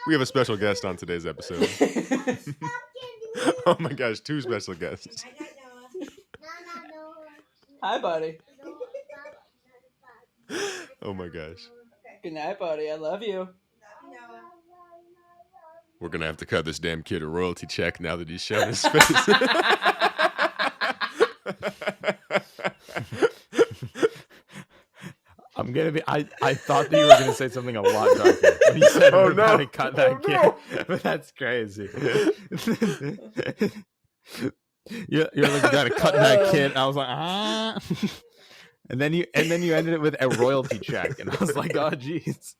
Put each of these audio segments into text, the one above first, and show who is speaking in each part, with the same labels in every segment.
Speaker 1: We have a special guest on today's episode. Oh my gosh, 2 special guests.
Speaker 2: Hi, buddy.
Speaker 1: Oh my gosh.
Speaker 2: Good night, buddy. I love you.
Speaker 1: We're going to have to cut this damn kid a royalty check now that he's shown his face.
Speaker 3: I'm gonna be. I thought that you were gonna say something a lot darker. When you said we're about to cut that kid, but that's crazy. you're like, you gotta cut that kid. I was like, ah. And then you ended it with a royalty check, and I was like, oh jeez.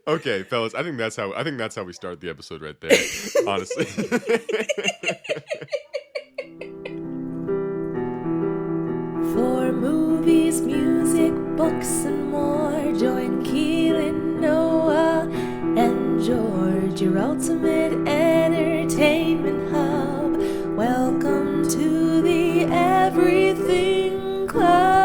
Speaker 1: Okay, fellas, I think that's how we start the episode right there. Honestly.
Speaker 4: For movies, music, books, and more, join Keilan, Noah, and George, your ultimate entertainment hub. Welcome to the Everything Club.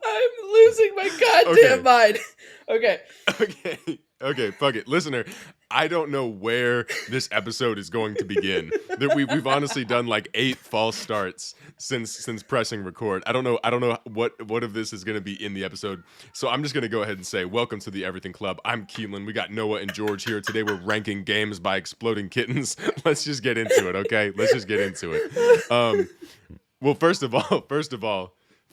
Speaker 2: I'm losing my goddamn mind. Okay.
Speaker 1: Okay, fuck it. Listener, I don't know where this episode is going to begin. We've honestly done like 8 false starts since pressing record. I don't know what of this is going to be in the episode. So I'm just going to go ahead and say welcome to the Everything Club. I'm Keilan. We got Noah and George here. Today we're ranking games by Exploding Kittens. Let's just get into it, okay? Let's just get into it. Well, first of all,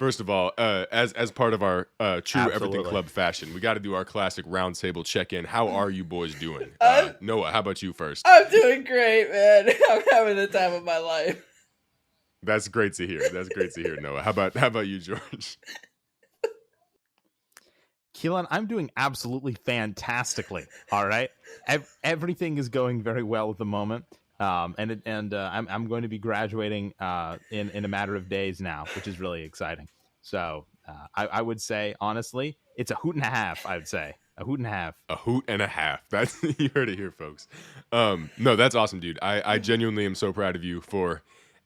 Speaker 1: as part of our true Everything Club fashion, we got to do our classic roundtable check-in. How are you boys doing? Noah, how about you first?
Speaker 2: I'm doing great, man. I'm having the time of my life.
Speaker 1: That's great to hear. Noah. How about you, George?
Speaker 3: Keilan, I'm doing absolutely fantastically. All right, everything is going very well at the moment. I'm going to be graduating in a matter of days now, which is really exciting. So I would say, honestly, it's a hoot and a half. I would say a hoot and a half.
Speaker 1: A hoot and a half. That's you heard it here, folks. No, that's awesome, dude. I genuinely am so proud of you for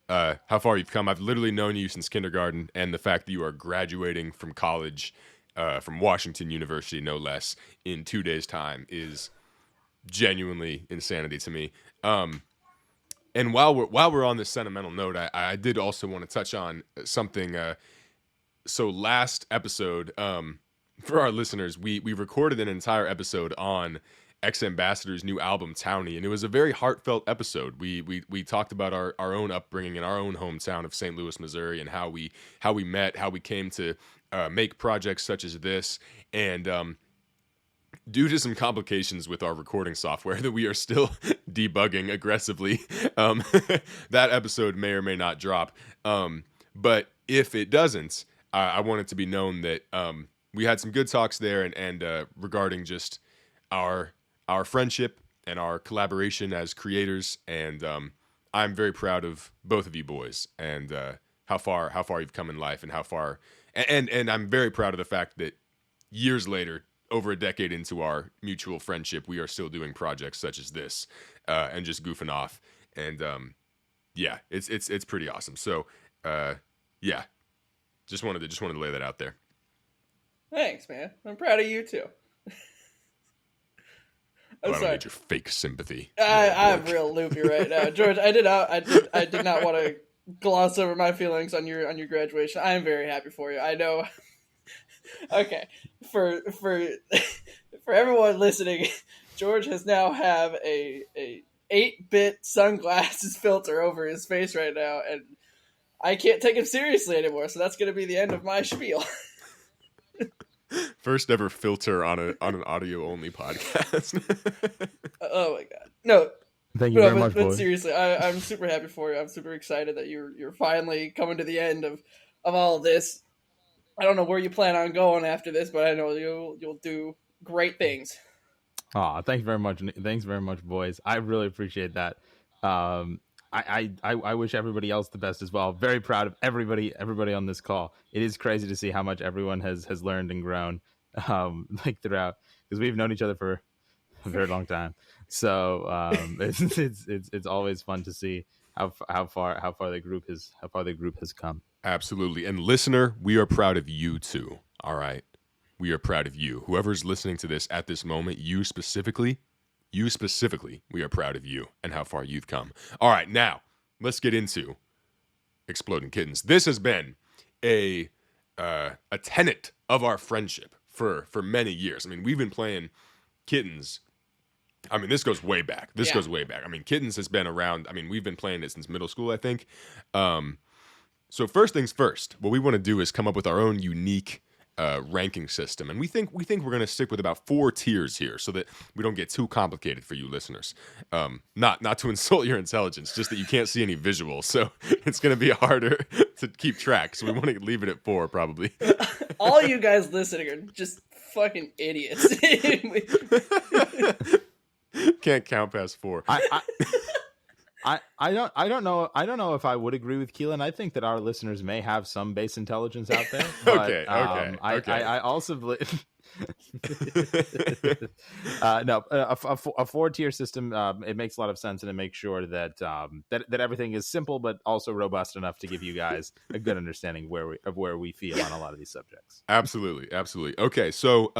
Speaker 1: how far you've come. I've literally known you since kindergarten, and the fact that you are graduating from college, from Washington University, no less, in 2 days' time is genuinely insanity to me. And while we're on this sentimental note, I did also want to touch on something. So last episode, for our listeners, we recorded an entire episode on Ex-Ambassador's new album Townie, and it was a very heartfelt episode. We talked about our own upbringing in our own hometown of St. Louis, Missouri, and how we met, how we came to make projects such as this, and due to some complications with our recording software that we are still debugging aggressively, that episode may or may not drop. But if it doesn't, I want it to be known that we had some good talks there and regarding just our friendship and our collaboration as creators. And I'm very proud of both of you boys and how far you've come in life and how far. And I'm very proud of the fact that years later, over a decade into our mutual friendship, we are still doing projects such as this and just goofing off. And yeah, it's pretty awesome. So yeah, just wanted to lay that out there.
Speaker 2: Thanks, man. I'm proud of you too.
Speaker 1: I don't need your fake sympathy.
Speaker 2: I'm real loopy right now, George. I did not want to gloss over my feelings on your graduation. I am very happy for you. I know. Okay, for everyone listening, George has now have a 8-bit sunglasses filter over his face right now, and I can't take him seriously anymore. So that's going to be the end of my spiel.
Speaker 1: First ever filter on an audio only podcast.
Speaker 2: Oh my god, no.
Speaker 3: Thank you very much,
Speaker 2: but
Speaker 3: boy.
Speaker 2: Seriously, I'm super happy for you. I'm super excited that you're finally coming to the end of all of this. I don't know where you plan on going after this, but I know you'll do great things.
Speaker 3: Oh, thank you very much. Thanks very much, boys. I really appreciate that. I wish everybody else the best as well. Very proud of everybody on this call. It is crazy to see how much everyone has learned and grown like throughout, because we've known each other for a very long time. So it's always fun to see how far the group has come.
Speaker 1: Absolutely. And listener, we are proud of you too. All right. we are proud of you. Whoever's listening to this at this moment, you specifically, we are proud of you and how far you've come. All right, now let's get into Exploding Kittens. This has been a tenet of our friendship for many years. I mean, we've been playing Kittens. I mean, this goes way back. Goes way back. I mean, Kittens has been around. I mean, we've been playing it since middle school, I think. So first things first, what we want to do is come up with our own unique ranking system, and we think we're going to stick with about 4 tiers here, so that we don't get too complicated for you listeners. Not to insult your intelligence, just that you can't see any visuals, so it's going to be harder to keep track. So we want to leave it at 4, probably.
Speaker 2: All you guys listening are just fucking idiots.
Speaker 1: Can't count past 4.
Speaker 3: I don't know if I would agree with Keilan. I think that our listeners may have some base intelligence out there. But,
Speaker 1: Okay.
Speaker 3: I also believe a 4-tier system. It makes a lot of sense, and it makes sure that that everything is simple but also robust enough to give you guys a good understanding of where we feel on a lot of these subjects.
Speaker 1: Absolutely. Okay, so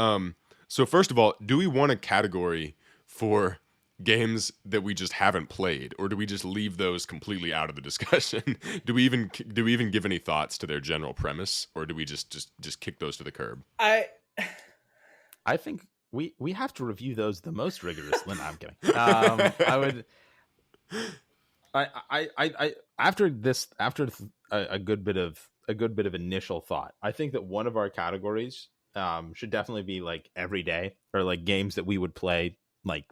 Speaker 1: first of all, do we want a category for games that we just haven't played, or do we just leave those completely out of the discussion? do we even give any thoughts to their general premise, or do we just kick those to the curb?
Speaker 3: I think we have to review those the most rigorously. No, I'm kidding. I would. I after a good bit of initial thought, I think that one of our categories should definitely be like every day, or like games that we would play like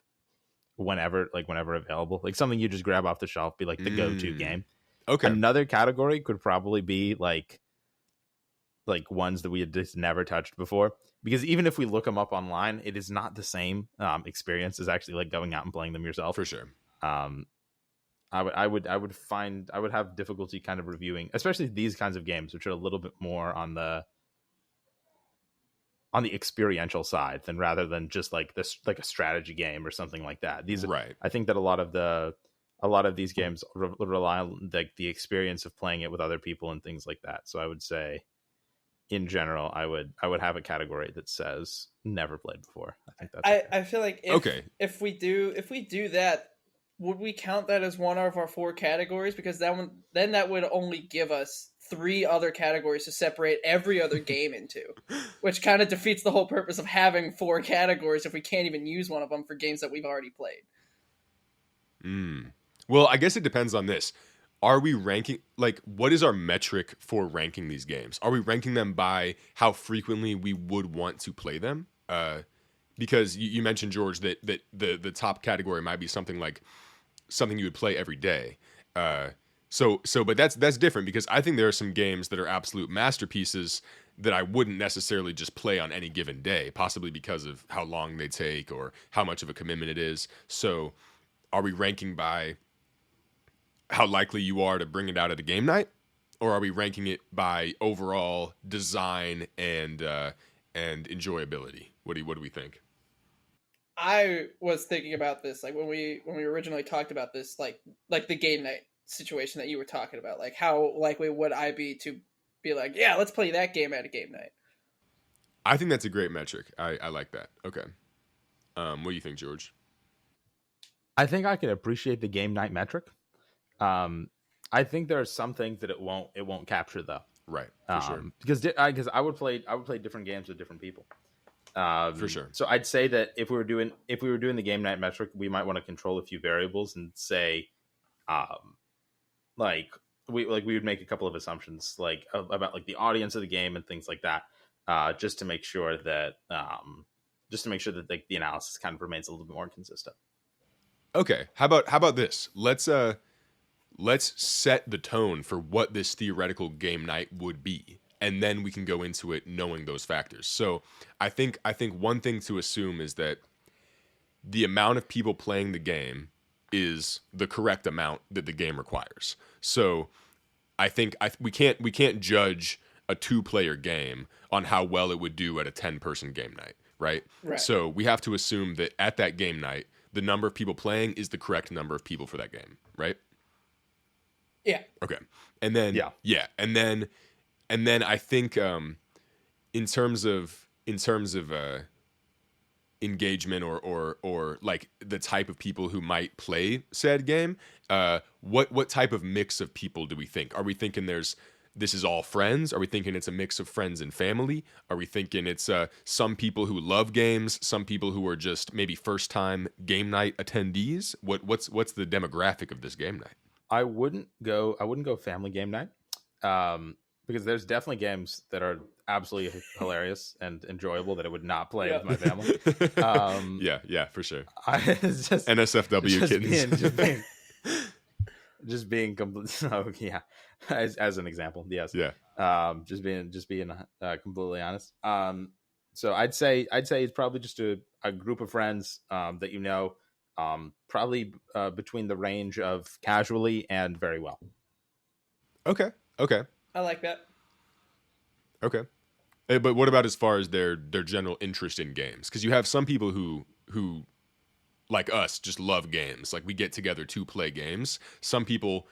Speaker 3: whenever available, like something you just grab off the shelf, be like the go-to game.
Speaker 1: Okay.
Speaker 3: Another category could probably be like ones that we had just never touched before, because even if we look them up online, it is not the same experience as actually like going out and playing them yourself.
Speaker 1: For sure.
Speaker 3: I would have difficulty kind of reviewing, especially these kinds of games, which are a little bit more on the experiential side rather than just like this, like a strategy game or something like that.
Speaker 1: Right.
Speaker 3: I think that a lot of these games rely on the experience of playing it with other people and things like that. So I would say, in general, I would have a category that says never played before. I think that's okay.
Speaker 2: I feel like if we do that, would we count that as one of our 4 categories? Because that would only give us 3 other categories to separate every other game into, which kind of defeats the whole purpose of having 4 categories if we can't even use one of them for games that we've already played.
Speaker 1: Well, I guess it depends on this. Are we ranking, like, what is our metric for ranking these games? Are we ranking them by how frequently we would want to play them? Because you mentioned, George, that the top category might be something you would play every day. But that's different, because I think there are some games that are absolute masterpieces that I wouldn't necessarily just play on any given day, possibly because of how long they take or how much of a commitment it is. So are we ranking by how likely you are to bring it out at a game night, or are we ranking it by overall design and enjoyability? What do we think?
Speaker 2: I was thinking about this, like when we originally talked about this, like the game night situation that you were talking about, like how likely would I be to be like, yeah, let's play that game at a game night?
Speaker 1: I think that's a great metric. I like that. Okay. What do you think, George?
Speaker 3: I think I can appreciate the game night metric. I think there are some things that it won't capture though.
Speaker 1: Right. For sure.
Speaker 3: Because I would play different games with different people.
Speaker 1: For sure.
Speaker 3: So I'd say that if we were doing the game night metric, we might want to control a few variables and say, we would make a couple of assumptions about like the audience of the game and things like that, just to make sure that like the analysis kind of remains a little bit more consistent.
Speaker 1: Okay. How about this? Let's set the tone for what this theoretical game night would be, and then we can go into it knowing those factors. So I think one thing to assume is that the amount of people playing the game is the correct amount that the game requires. So I think we can't judge a 2-player game on how well it would do at a 10-person game night, right? So we have to assume that at that game night, the number of people playing is the correct number of people for that game, right?
Speaker 2: Yeah.
Speaker 1: Okay. And then and then I think in terms of in terms of engagement or like the type of people who might play said game, what type of mix of people do we think? Are we thinking this is all friends? Are we thinking it's a mix of friends and family? Are we thinking it's some people who love games, some people who are just maybe first time game night attendees? What's the demographic of this game night?
Speaker 3: I wouldn't go family game night, because there's definitely games that are absolutely hilarious and enjoyable that I would not play with my family.
Speaker 1: Yeah, for sure.
Speaker 3: It's just
Speaker 1: NSFW kittens.
Speaker 3: Just being complete. Oh yeah, as an example, yes.
Speaker 1: Yeah.
Speaker 3: Just being completely honest. So I'd say it's probably just a group of friends that you know, probably between the range of casually and very well.
Speaker 1: Okay.
Speaker 2: I like that.
Speaker 1: Okay. But what about as far as their general interest in games? Because you have some people who like us just love games. Like we get together to play games. Some people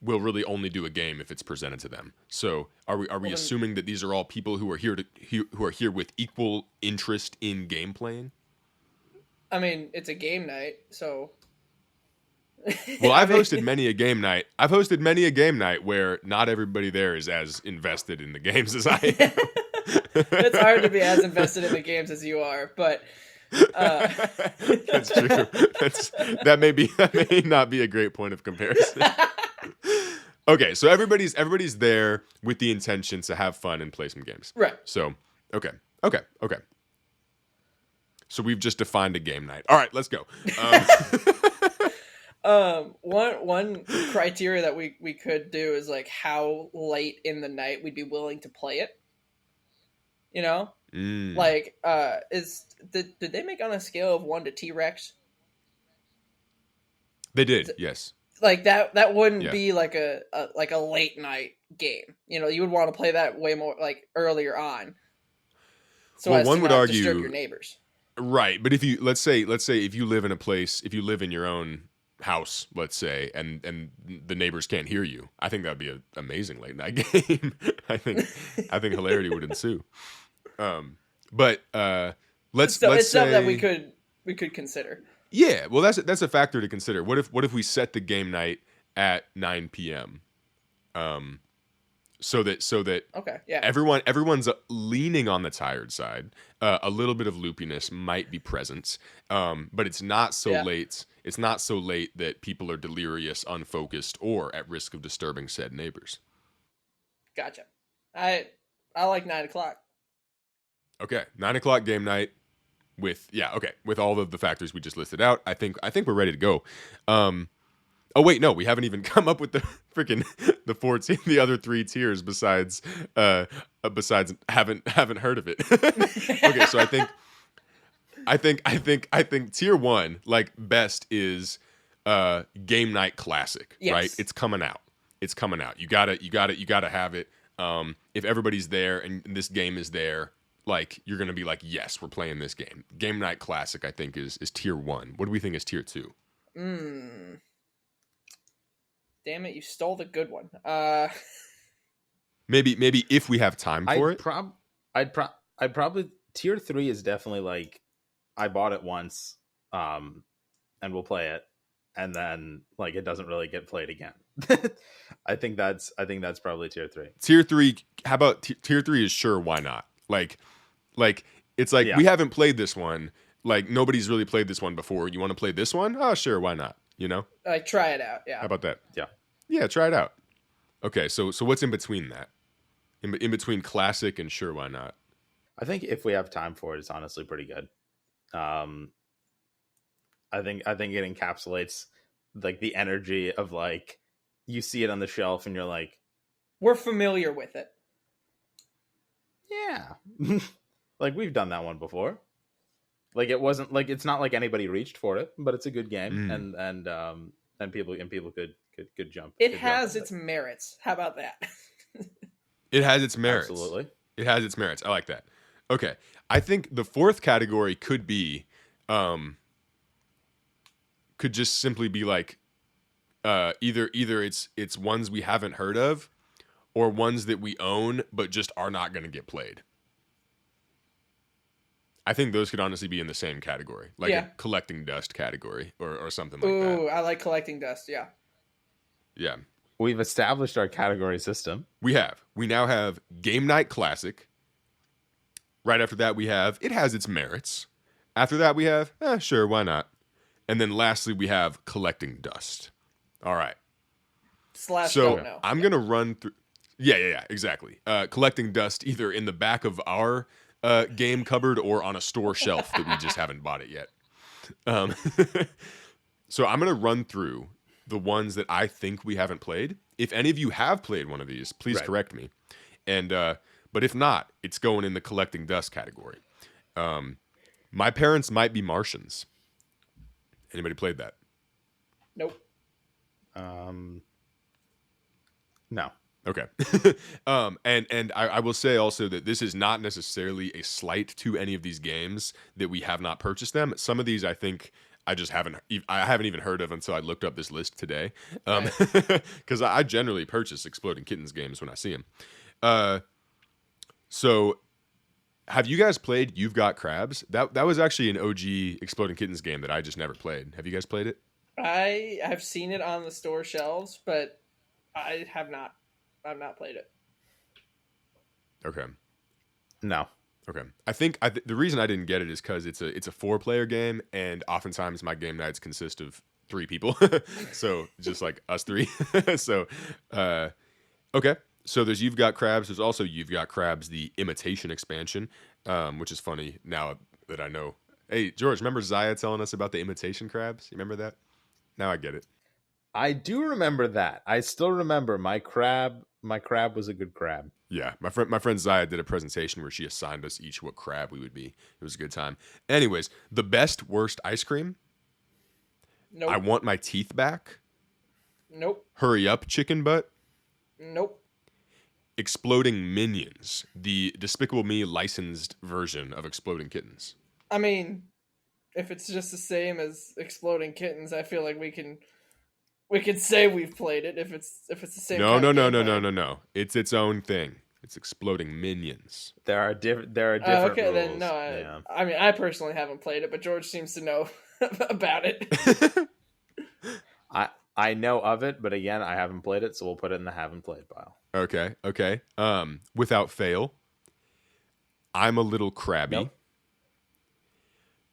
Speaker 1: will really only do a game if it's presented to them. So are we assuming that these are all people who are here with equal interest in game playing?
Speaker 2: I mean, it's a game night, so.
Speaker 1: Well, I've hosted many a game night. I've hosted many a game night where not everybody there is as invested in the games as I am.
Speaker 2: It's hard to be as invested in the games as you are, but
Speaker 1: that's true. That may not be a great point of comparison. Okay, so everybody's there with the intention to have fun and play some games.
Speaker 2: Right.
Speaker 1: So, okay. So we've just defined a game night. All right, let's go.
Speaker 2: One criteria that we could do is like how late in the night we'd be willing to play it. You know, like did they make on a scale of 1 to T-Rex?
Speaker 1: They did, yes.
Speaker 2: Like that wouldn't be like a late night game. You know, you would want to play that way more like earlier on. So
Speaker 1: well,
Speaker 2: as
Speaker 1: one
Speaker 2: to
Speaker 1: would
Speaker 2: not
Speaker 1: argue
Speaker 2: disturb your neighbors.
Speaker 1: Right, but if you let's say if you live in a place, if you live in your own house, let's say, and the neighbors can't hear you, I think that'd be an amazing late night game. I think hilarity would ensue. But let's
Speaker 2: it's
Speaker 1: say
Speaker 2: something that we could consider.
Speaker 1: Yeah, well, that's a factor to consider. What if we set the game night at 9 p.m. So that
Speaker 2: okay, yeah,
Speaker 1: everyone's leaning on the tired side. A little bit of loopiness might be present, but it's not so late. It's not so late that people are delirious, unfocused, or at risk of disturbing said neighbors. Gotcha.
Speaker 2: I like 9 o'clock.
Speaker 1: Okay, 9 o'clock game night with all of the factors we just listed out. I think we're ready to go. Oh wait, no, we haven't even come up with the freaking the other 3 tiers besides haven't heard of it. Okay, so I think tier 1, like best, is game night classic,
Speaker 2: yes.
Speaker 1: Right? It's coming out. You gotta have it. If everybody's there and this game is there, like you're gonna be like, yes, we're playing this game. Game night classic, I think, is tier 1. What do we think is tier 2?
Speaker 2: Damn it, you stole the good one.
Speaker 1: Maybe if we have time for it.
Speaker 3: I'd probably tier 3 is definitely like I bought it once, and we'll play it, and then like it doesn't really get played again. I think that's probably tier 3.
Speaker 1: Tier 3. How about tier 3 is sure, why not? Like it's like we haven't played this one. Like nobody's really played this one before. You want to play this one? Oh, sure, why not? You know?
Speaker 2: Like try it out. Yeah.
Speaker 1: How about that?
Speaker 3: Yeah.
Speaker 1: Yeah, try it out. Okay, so what's in between that? In between classic and sure, why not?
Speaker 3: I think if we have time for it, it's honestly pretty good. I think it encapsulates like the energy of like you see it on the shelf and you're like,
Speaker 2: we're familiar with it.
Speaker 3: Yeah. Like we've done that one before. Like it wasn't like it's not like anybody reached for it, but it's a good game and people could jump.
Speaker 2: It has its merits. How about that?
Speaker 1: It has its merits.
Speaker 3: Absolutely.
Speaker 1: It has its merits. I like that. Okay. I think the 4th category could be could just simply be like either it's ones we haven't heard of or ones that we own but just are not going to get played. I think those could honestly be in the same category, like
Speaker 2: Yeah.
Speaker 1: a collecting dust category or something like
Speaker 2: Ooh,
Speaker 1: that.
Speaker 2: I like collecting dust. Yeah.
Speaker 1: Yeah,
Speaker 3: We've established our category system.
Speaker 1: we now have game night classic. Right after that, we have it has its merits. After that, we have sure, why not? And then lastly, we have collecting dust. All right.
Speaker 2: Slash
Speaker 1: So
Speaker 2: don't know.
Speaker 1: I'm gonna run through. Yeah, exactly. Collecting dust either in the back of our game cupboard or on a store shelf that we just haven't bought it yet. Um, so I'm gonna run through the ones that I think we haven't played. If any of you have played one of these, please
Speaker 3: Right.
Speaker 1: correct me. And but if not, it's going in the collecting dust category. My Parents Might Be Martians. Anybody played that?
Speaker 2: Nope.
Speaker 3: No.
Speaker 1: Okay. And I will say also that this is not necessarily a slight to any of these games that we have not purchased them. Some of these I think I just haven't even heard of until I looked up this list today. Because I generally purchase Exploding Kittens games when I see them. So have you guys played You've Got Crabs? That was actually an OG Exploding Kittens game that I just never played. Have you guys played it?
Speaker 2: I have seen it on the store shelves, but I have not. I've not played it.
Speaker 1: Okay.
Speaker 3: No.
Speaker 1: Okay. I think the reason I didn't get it is because it's a 4-player game, and oftentimes my game nights consist of 3 people, so just like us 3. So, okay. So there's You've Got Crabs. There's also You've Got Crabs, the Imitation expansion, which is funny now that I know. Hey George, remember Zaya telling us about the imitation crabs? You remember that? Now I get it.
Speaker 3: I do remember that. I still remember my crab was a good crab.
Speaker 1: Yeah, my friend Zaya did a presentation where she assigned us each what crab we would be. It was a good time. Anyways, the best worst ice cream.
Speaker 2: Nope.
Speaker 1: I Want My Teeth Back.
Speaker 2: Nope.
Speaker 1: Hurry Up Chicken Butt.
Speaker 2: Nope.
Speaker 1: Exploding Minions, the Despicable Me licensed version of Exploding Kittens.
Speaker 2: I mean, if it's just the same as Exploding Kittens, I feel like we can say we've played it if it's the same.
Speaker 1: No.
Speaker 2: gameplay.
Speaker 1: It's its own thing. It's Exploding Minions.
Speaker 3: There are different
Speaker 2: Okay,
Speaker 3: rules.
Speaker 2: then no.
Speaker 3: Yeah.
Speaker 2: I mean, I personally haven't played it, but George seems to know about it.
Speaker 3: I know of it, but again, I haven't played it, so we'll put it in the haven't played pile.
Speaker 1: Okay. Without fail, I'm a Little Crabby.
Speaker 3: Nope.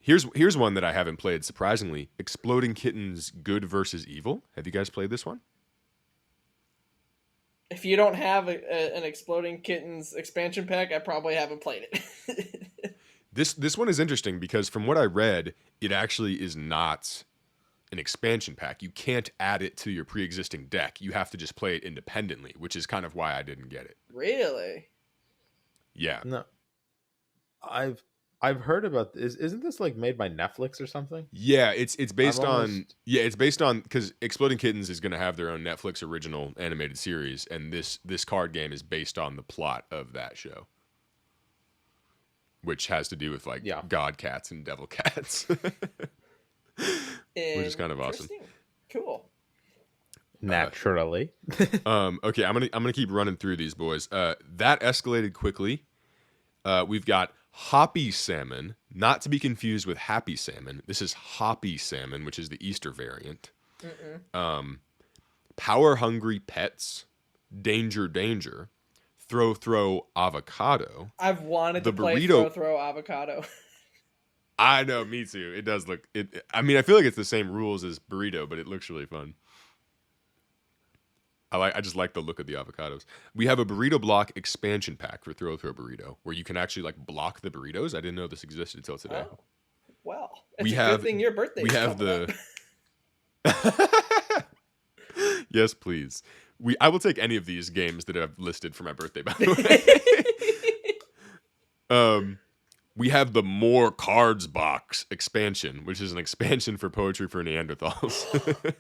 Speaker 1: Here's one that I haven't played, surprisingly. Exploding Kittens Good versus Evil. Have you guys played this one?
Speaker 2: If you don't have an Exploding Kittens expansion pack, I probably haven't played it.
Speaker 1: This one is interesting because from what I read, it actually is not an expansion pack. You can't add it to your pre-existing deck. You have to just play it independently, which is kind of why I didn't get it.
Speaker 2: Really?
Speaker 1: Yeah.
Speaker 3: No. I've heard about this. Isn't this like made by Netflix or something?
Speaker 1: Yeah, it's based
Speaker 3: I'm
Speaker 1: on
Speaker 3: almost-
Speaker 1: it's based on because Exploding Kittens is going to have their own Netflix original animated series, and this card game is based on the plot of that show, which has to do with like god cats and devil cats, which is kind of awesome.
Speaker 2: Interesting. Cool.
Speaker 3: Naturally.
Speaker 1: Okay, I'm gonna keep running through these boys. That escalated quickly. We've got Hoppy Salmon, not to be confused with Happy Salmon. This is Hoppy Salmon, which is the Easter variant. Power Hungry Pets, Danger Danger, Throw Avocado.
Speaker 2: I've wanted
Speaker 1: The
Speaker 2: to play
Speaker 1: burrito-
Speaker 2: Throw Avocado.
Speaker 1: I know, me too. It does look. I mean, I feel like it's the same rules as Burrito, but it looks really fun. I just like the look of the avocados. We have a Burrito Block expansion pack for Throw Burrito, where you can actually like block the burritos. I didn't know this existed until today.
Speaker 2: Oh, well, it's
Speaker 1: We
Speaker 2: a
Speaker 1: have-
Speaker 2: good thing your birthday.
Speaker 1: We have the. Yes, please. I will take any of these games that I've listed for my birthday. By the way, we have the More Cards Box expansion, which is an expansion for Poetry for Neanderthals.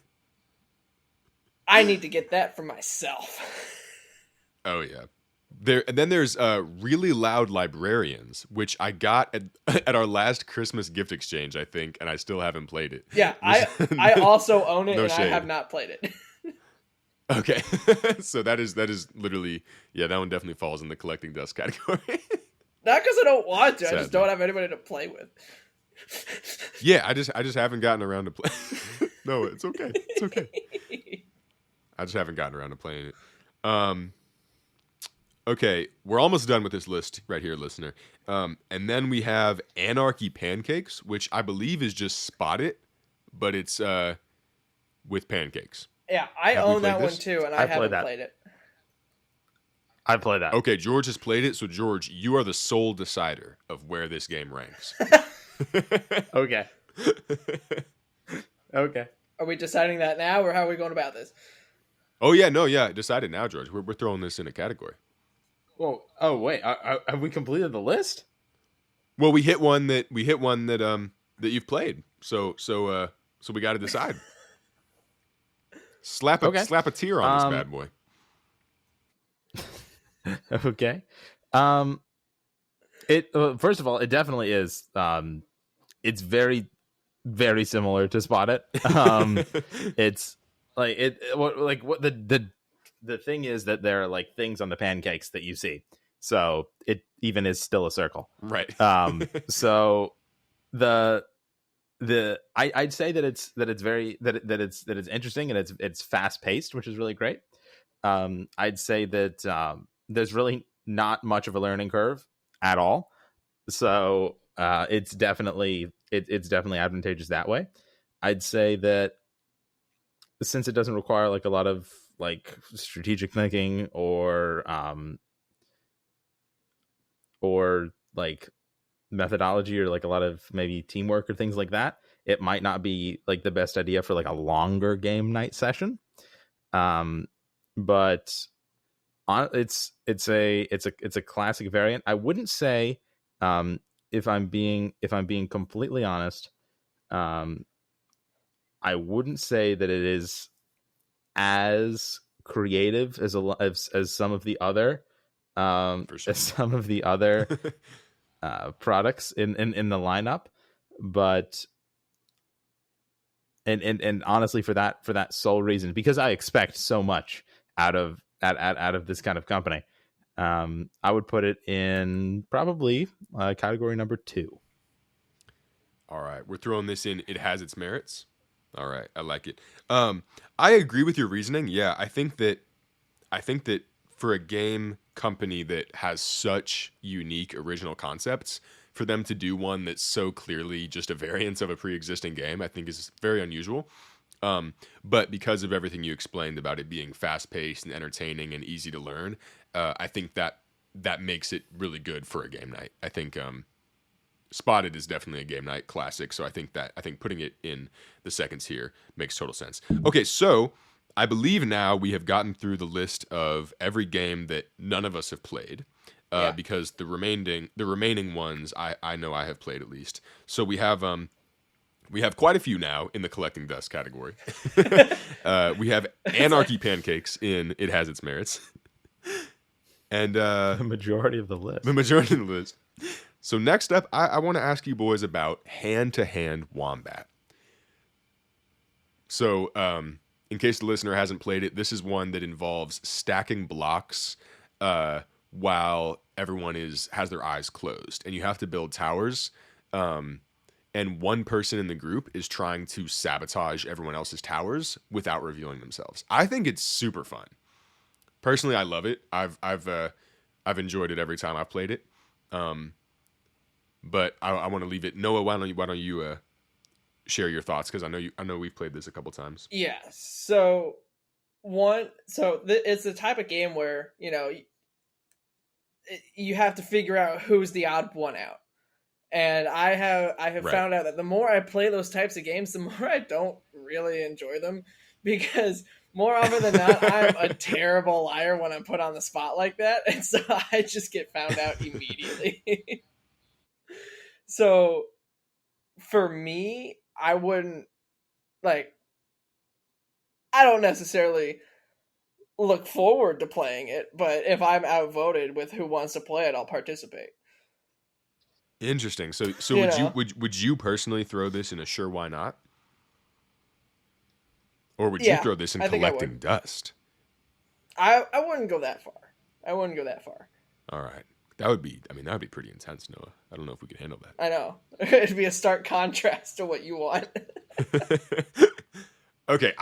Speaker 2: I need to get that for myself.
Speaker 1: Oh yeah. And then there's Really Loud Librarians, which I got at our last Christmas gift exchange, I think, and I still haven't played it.
Speaker 2: Yeah, I also own it,
Speaker 1: No
Speaker 2: and
Speaker 1: shade.
Speaker 2: I have not played it.
Speaker 1: Okay. So that is literally, yeah, that one definitely falls in the collecting dust category.
Speaker 2: Not because I don't want to. I
Speaker 1: Sad,
Speaker 2: just don't have anybody to play with.
Speaker 1: Yeah, I just haven't gotten around to play. No, it's okay. It's okay. I just haven't gotten around to playing it. Okay, we're almost done with this list right here, listener. And then we have Anarchy Pancakes, which I believe is just Spot It, but it's with pancakes.
Speaker 2: Yeah, I
Speaker 1: Have we
Speaker 2: own that
Speaker 1: played
Speaker 2: one
Speaker 1: this?
Speaker 2: too, and I
Speaker 3: I've played
Speaker 2: haven't
Speaker 3: that.
Speaker 2: played it.
Speaker 3: I play that.
Speaker 1: Okay, George has played it, so George, you are the sole decider of where this game ranks.
Speaker 3: Okay. Okay.
Speaker 2: Are we deciding that now, or how are we going about this?
Speaker 1: Oh yeah, no, yeah, decided now, George. We're throwing this in a category.
Speaker 3: Well, oh wait, have we completed the list?
Speaker 1: Well, we hit one that that you've played. So we got to decide. Slap a tear on this bad boy.
Speaker 3: Okay. First of all, it definitely is. It's very, very similar to Spot It. It's like the thing is that there are like things on the pancakes that you see, so it even is still a circle,
Speaker 1: Right.
Speaker 3: So I'd say that it's interesting and it's fast paced, which is really great. I'd say that there's really not much of a learning curve at all, so it's definitely advantageous that way. I'd say that since it doesn't require like a lot of like strategic thinking or like methodology or like a lot of maybe teamwork or things like that, it might not be like the best idea for like a longer game night session. But it's a classic variant. I wouldn't say, if I'm being completely honest, I wouldn't say that it is as creative as some of the other
Speaker 1: For sure.
Speaker 3: as some of the other products in the lineup, but and honestly for that sole reason, because I expect so much out of this kind of company, I would put it in probably category number 2.
Speaker 1: All right, we're throwing this in. It has its merits. All right, I like it. I agree with your reasoning. Yeah, I think that for a game company that has such unique original concepts, for them to do one that's so clearly just a variance of a pre-existing game, I think is very unusual. But because of everything you explained about it being fast-paced and entertaining and easy to learn, I think that makes it really good for a game night. I think Spotted is definitely a game night classic, so I think putting it in the second tier makes total sense. Okay, so I believe now we have gotten through the list of every game that none of us have played, because the remaining ones I know I have played at least. So we have quite a few now in the collecting dust category. We have Anarchy Pancakes in It Has Its Merits, and
Speaker 3: The majority of the list.
Speaker 1: So next up, I want to ask you boys about Hand-to-Hand Wombat. So, in case the listener hasn't played it, this is one that involves stacking blocks while everyone has their eyes closed, and you have to build towers. And one person in the group is trying to sabotage everyone else's towers without revealing themselves. I think it's super fun. Personally, I love it. I've enjoyed it every time I've played it. But I want to leave it. Noah, why don't you share your thoughts, because I know we've played this a couple times.
Speaker 2: Yeah. So it's the type of game where you have to figure out who's the odd one out. And I have
Speaker 1: Right.
Speaker 2: found out that the more I play those types of games, the more I don't really enjoy them, because more often than not, I'm a terrible liar when I'm put on the spot like that, and so I just get found out immediately. So for me, I don't necessarily look forward to playing it, but if I'm outvoted with who wants to play it, I'll participate.
Speaker 1: Interesting. So
Speaker 2: You
Speaker 1: would you personally throw this in a sure why not? Or would you
Speaker 2: Yeah,
Speaker 1: throw this in
Speaker 2: I think I
Speaker 1: collecting dust?
Speaker 2: I wouldn't go that far.
Speaker 1: All right. That would be, I mean, that would be pretty intense, Noah. I don't know if we could handle that.
Speaker 2: I know. It'd be a stark contrast to what you want.
Speaker 1: Okay,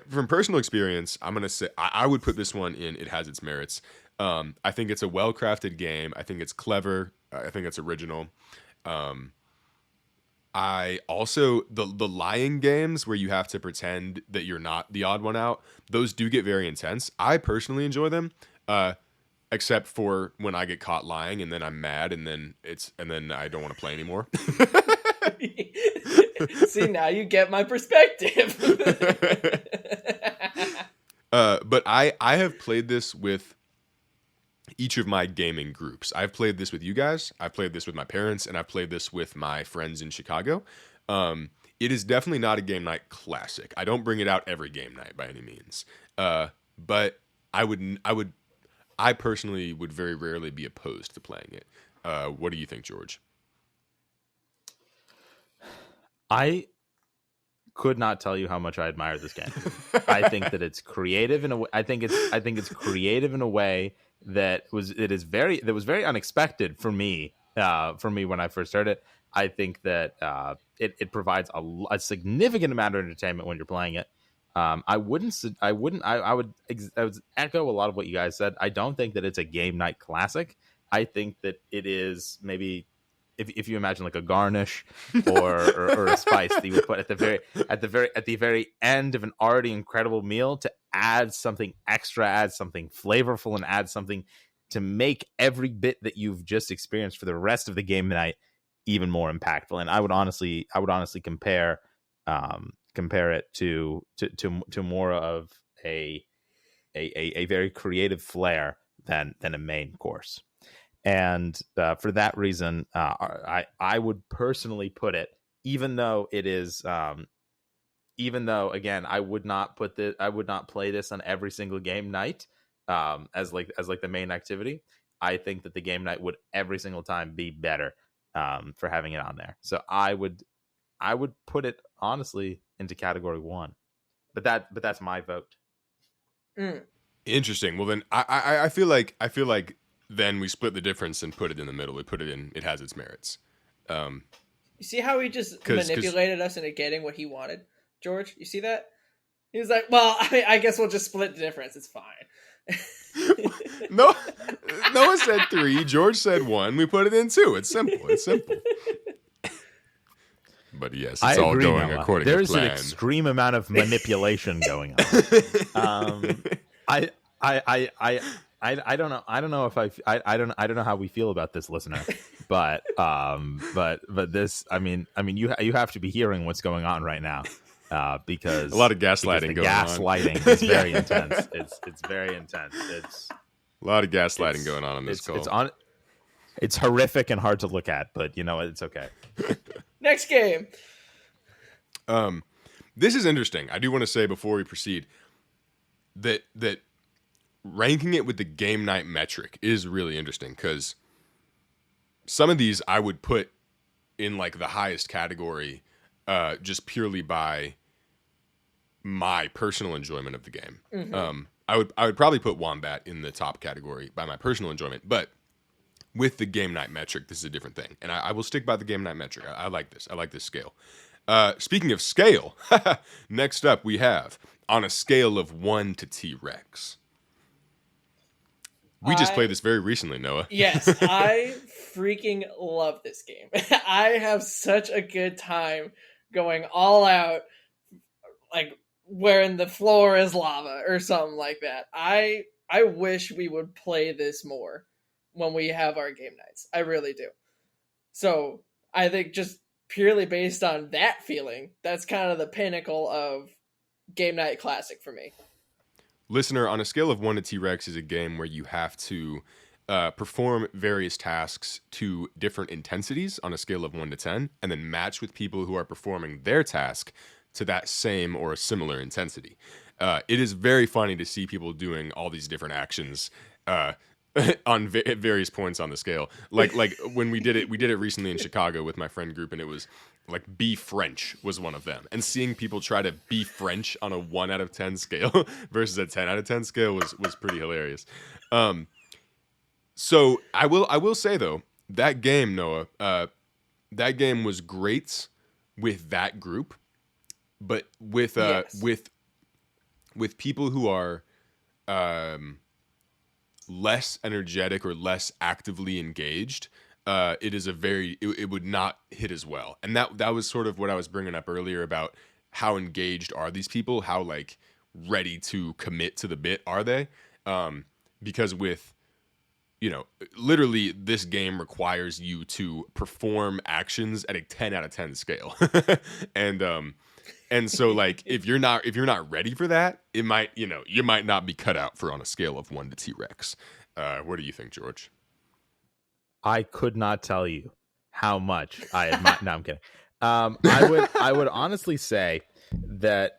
Speaker 1: from personal experience, I'm gonna say I would put this one in. It has its merits. I think it's a well-crafted game. I think it's clever. I think it's original. I also the lying games where you have to pretend that you're not the odd one out. Those do get very intense. I personally enjoy them, except for when I get caught lying and then I'm mad and then I don't want to play anymore.
Speaker 2: See, now you get my perspective.
Speaker 1: But I have played this with each of my gaming groups. I've played this with you guys, I've played this with my parents, and I've played this with my friends in Chicago. It is definitely not a game night classic. I don't bring it out every game night by any means. But I personally would very rarely be opposed to playing it. What do you think, George?
Speaker 3: I could not tell you how much I admire this game. I think that it's creative in a way. I think it's creative in a way that was very unexpected for me. When I first started, I think that it provides a significant amount of entertainment when you're playing it. I would echo a lot of what you guys said. I don't think that it's a game night classic. I think that it is maybe. If you imagine like a garnish or a spice that you would put at the very end of an already incredible meal to add something extra, add something flavorful, and add something to make every bit that you've just experienced for the rest of the game night even more impactful. And I would honestly compare it to more of a very creative flair than a main course. And for that reason, I would personally put it, even though again, I would not play this on every single game night as the main activity. I think that the game night would every single time be better for having it on there. So I would put it honestly into category 1, but that's my vote.
Speaker 1: Interesting. Well, then I feel like then we split the difference and put it in the middle. We put it in. It has its merits.
Speaker 2: You see how he just manipulated us into getting what he wanted, George? You see that? He was like, "Well, I guess we'll just split the difference. It's fine."
Speaker 1: Noah said 3. George said 1. We put it in 2. It's simple. But yes, it's all going
Speaker 3: Noah.
Speaker 1: according
Speaker 3: There's
Speaker 1: to plan.
Speaker 3: There's an extreme amount of manipulation going on. I don't know if I don't know how we feel about this, listener, but this, I mean you have to be hearing what's going on right now, because
Speaker 1: a lot of gaslighting going on.
Speaker 3: Gaslighting is very intense. It's very intense. It's
Speaker 1: a lot of gaslighting going on this call.
Speaker 3: It's horrific and hard to look at, but you know, it's okay.
Speaker 2: Next game.
Speaker 1: This is interesting. I do want to say before we proceed that ranking it with the game night metric is really interesting, because some of these I would put in like the highest category just purely by my personal enjoyment of the game. Mm-hmm. I would probably put Wombat in the top category by my personal enjoyment, but with the game night metric, this is a different thing, and I will stick by the game night metric. I like this. I like this scale. Speaking of scale, next up we have on a scale of 1 to T-Rex. We just played this very recently, Noah.
Speaker 2: Yes, I freaking love this game. I have such a good time going all out, like wherein the floor is lava or something like that. I wish we would play this more when we have our game nights. I really do. So I think just purely based on that feeling, that's kind of the pinnacle of game night classic for me.
Speaker 1: Listener, on a scale of 1 to T-Rex is a game where you have to perform various tasks to different intensities on a scale of 1 to 10, and then match with people who are performing their task to that same or a similar intensity. It is very funny to see people doing all these different actions on various points on the scale. Like when we did it recently in Chicago with my friend group, and it was like be French was one of them. And seeing people try to be French on a 1 out of 10 scale versus a 10 out of 10 scale was pretty hilarious. So I will say though, that game, Noah, that game was great with that group, but
Speaker 2: Yes.
Speaker 1: with people who are um, less energetic or less actively engaged, it would not hit as well. And that was sort of what I was bringing up earlier about how engaged are these people, how like ready to commit to the bit are they? Because with literally this game requires you to perform actions at a 10 out of 10 scale. And so like if you're not ready for that, it might, you might not be cut out for on a scale of 1 to T-Rex. What do you think, George?
Speaker 3: I could not tell you how much I admire. No, I'm kidding. I would honestly say that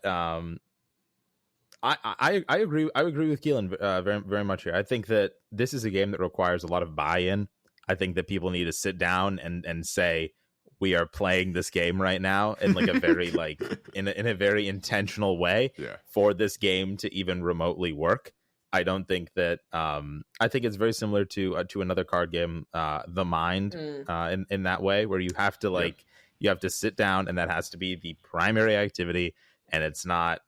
Speaker 3: I agree. I agree with Keilan very very much here. I think that this is a game that requires a lot of buy-in. I think that people need to sit down and say, we are playing this game right now in like a very like in a very intentional way for this game to even remotely work. I don't think that I think it's very similar to another card game, The Mind, in that way, where you have to you have to sit down, and that has to be the primary activity, and it's not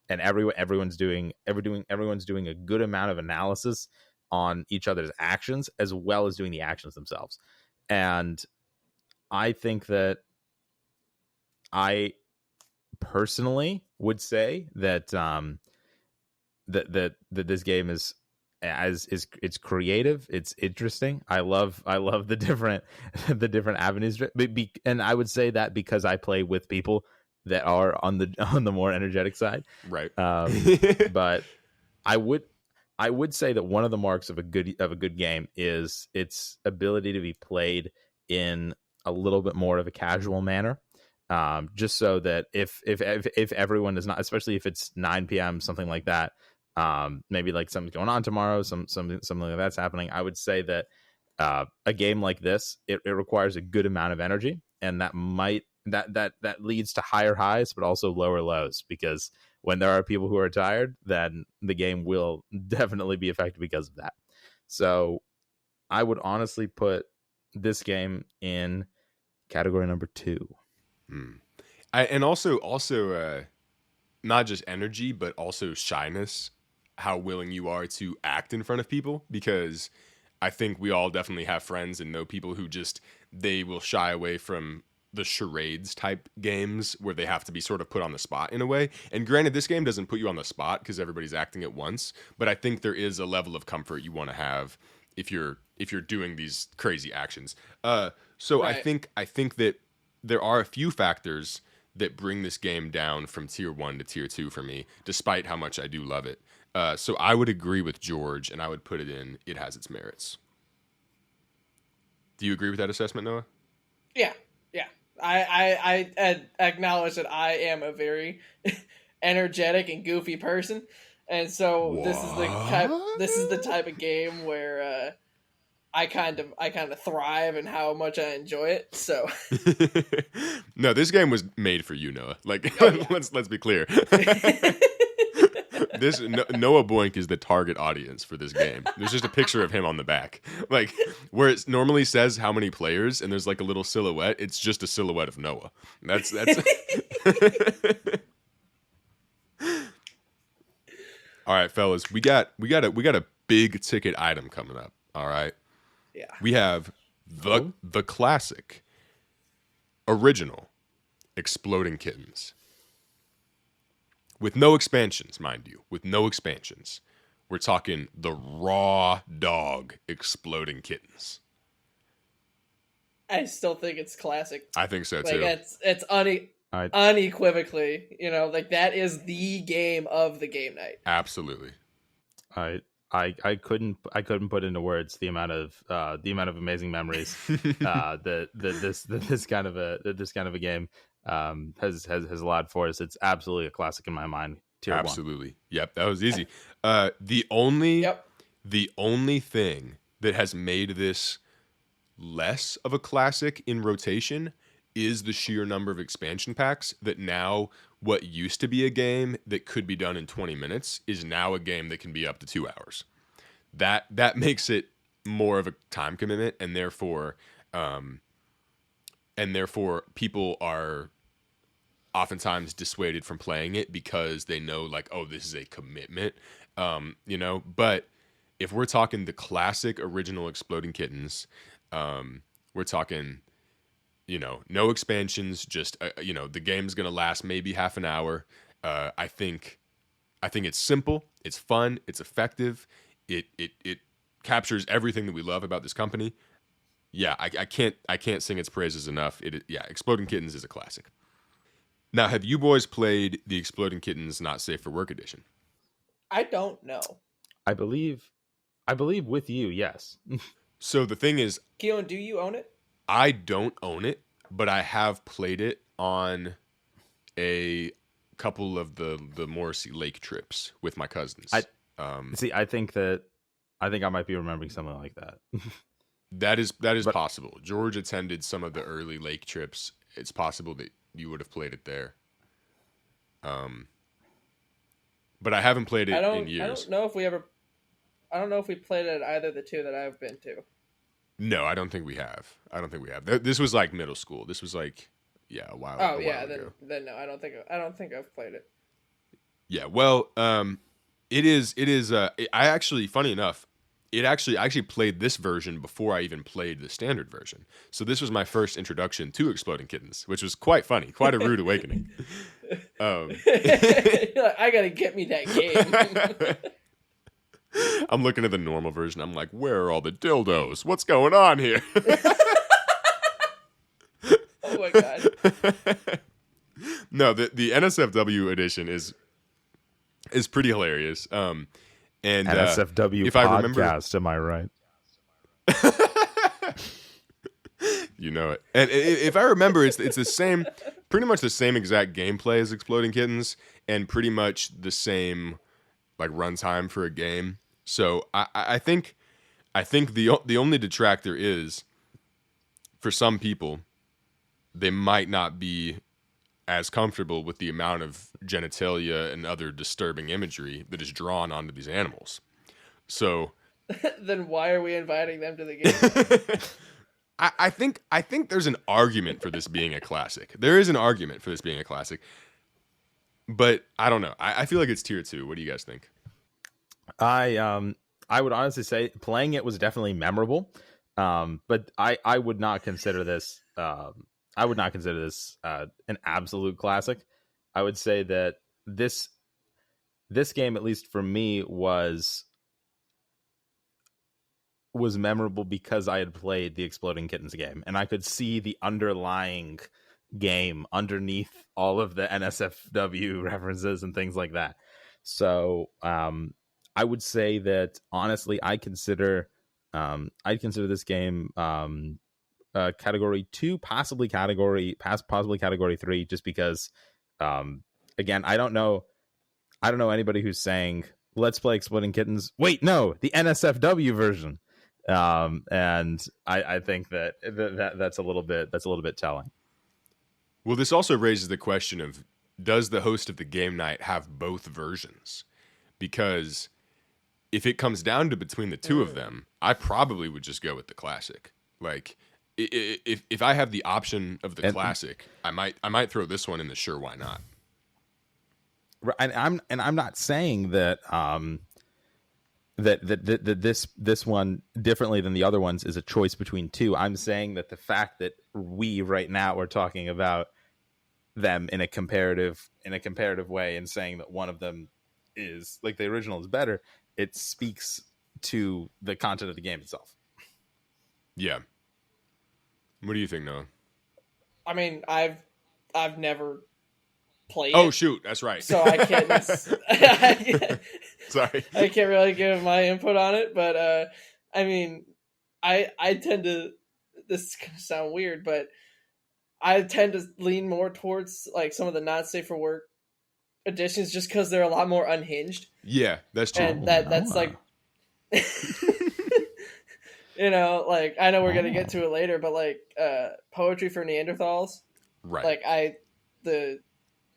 Speaker 3: and everyone's doing a good amount of analysis on each other's actions as well as doing the actions themselves. And I think that I personally would say that that this game is it's creative, it's interesting. I love the different avenues, and I would say that because I play with people that are on the more energetic side,
Speaker 1: right?
Speaker 3: But I would say that one of the marks of a good game is its ability to be played in a little bit more of a casual manner. Just so that if everyone is not, especially if it's 9 p.m. something like that, maybe like something's going on tomorrow, something like that's happening. I would say that a game like this, it requires a good amount of energy, and that leads to higher highs but also lower lows, because when there are people who are tired, then the game will definitely be affected because of that. So I would honestly put this game in category number 2.
Speaker 1: And also not just energy, but also shyness, how willing you are to act in front of people, because I think we all definitely have friends and know people who they will shy away from the charades type games where they have to be sort of put on the spot in a way. And granted, this game doesn't put you on the spot because everybody's acting at once, but I think there is a level of comfort you want to have if you're doing these crazy actions. So right. I think that there are a few factors that bring this game down from tier 1 to tier 2 for me, despite how much I do love it. So I would agree with George, and I would put it in, it has its merits. Do you agree with that assessment, Noah?
Speaker 2: Yeah. I acknowledge that I am a very energetic and goofy person, and so
Speaker 1: what?
Speaker 2: this is the type of game where I kind of thrive in how much I enjoy it. So
Speaker 1: no, this game was made for you, Noah. Like, let's be clear. Noah Boeyink is the target audience for this game. There's just a picture of him on the back, like where it normally says how many players, and there's like a little silhouette. It's just a silhouette of Noah. That's. All right, fellas, we got a big ticket item coming up. All right.
Speaker 2: Yeah.
Speaker 1: We have the classic, original, Exploding Kittens. With no expansions, mind you. With no expansions. We're talking the raw dog Exploding Kittens.
Speaker 2: I still think it's classic.
Speaker 1: I think so too.
Speaker 2: It's unequivocally, like that is the game of the game night.
Speaker 1: Absolutely.
Speaker 3: I couldn't put into words the amount of amazing memories that this kind of a game has allowed for us. It's absolutely a classic in my mind. Tier
Speaker 1: absolutely. 1. Yep, that was easy. The only thing that has made this less of a classic in rotation is the sheer number of expansion packs, that now what used to be a game that could be done in 20 minutes is now a game that can be up to 2 hours. That makes it more of a time commitment, and therefore people are oftentimes dissuaded from playing it because they know, like, oh, this is a commitment, but if we're talking the classic original Exploding Kittens, we're talking, no expansions, just the game's gonna last maybe half an hour. I think it's simple, it's fun, it's effective, it captures everything that we love about this company. Yeah, I can't sing its praises enough. Exploding Kittens is a classic. Now, have you boys played the Exploding Kittens Not Safe for Work edition?
Speaker 2: I don't know.
Speaker 3: I believe with you, yes.
Speaker 1: So the thing is,
Speaker 2: Keilan, do you own it?
Speaker 1: I don't own it, but I have played it on a couple of the Morrissey Lake trips with my cousins.
Speaker 3: I think I might be remembering something like that.
Speaker 1: That is possible. George attended some of the early lake trips. It's possible that you would have played it there. But I haven't played it in years.
Speaker 2: I don't know if we played it at either of the two that I've been to.
Speaker 1: No, I don't think we have. This was like middle school. This was like, a while.
Speaker 2: Oh,
Speaker 1: a while ago.
Speaker 2: Then no, I don't think I've played it.
Speaker 1: Yeah, well, it is. I actually, funny enough, I actually played this version before I even played the standard version. So this was my first introduction to Exploding Kittens, which was quite funny, quite a rude awakening.
Speaker 2: You're like, I gotta get me that game.
Speaker 1: I'm looking at the normal version. I'm like, where are all the dildos? What's going on here?
Speaker 2: Oh my god.
Speaker 1: No, the NSFW edition is pretty hilarious. And
Speaker 3: NSFW
Speaker 1: if
Speaker 3: podcast,
Speaker 1: I remember,
Speaker 3: am I right?
Speaker 1: You know it. And if I remember, it's the same, pretty much the same exact gameplay as Exploding Kittens, and pretty much the same like runtime for a game. So I think the only detractor is, for some people, they might not be as comfortable with the amount of genitalia and other disturbing imagery that is drawn onto these animals. So
Speaker 2: then why are we inviting them to the game?
Speaker 1: I think there's an argument for this being a classic. There is an argument for this being a classic. But I don't know. I feel like it's tier 2. What do you guys think?
Speaker 3: I would honestly say playing it was definitely memorable. But I would not consider this an absolute classic. I would say that this game, at least for me, was memorable because I had played the Exploding Kittens game, and I could see the underlying game underneath all of the NSFW references and things like that. So I would say that honestly, I'd consider this game category 2, possibly category 3, just because again, I don't know anybody who's saying let's play Exploding Kittens. Wait, no, the NSFW version. And I think that's a little bit telling.
Speaker 1: Well, this also raises the question of, does the host of the game night have both versions? Because if it comes down to between the two of them, I probably would just go with the classic. Like, if I have the option of the classic, I might throw this one in the sure why not.
Speaker 3: And I'm not saying that that this one, differently than the other ones, is a choice between two. I'm saying that the fact that we right now are talking about them in a comparative way and saying that one of them is like the original is better, it speaks to the content of the game itself.
Speaker 1: Yeah. What do you think, Noah?
Speaker 2: I mean, I've never played
Speaker 1: Oh
Speaker 2: it,
Speaker 1: shoot, that's right.
Speaker 2: so I can't.
Speaker 1: Sorry,
Speaker 2: I can't really give my input on it, but I mean, I tend to. This is gonna sound weird, but I tend to lean more towards like some of the not safe for work editions, just because they're a lot more unhinged.
Speaker 1: Yeah, that's true.
Speaker 2: And that's like, you know, like I know we're gonna get to it later, but like Poetry for Neanderthals,
Speaker 1: right?
Speaker 2: Like the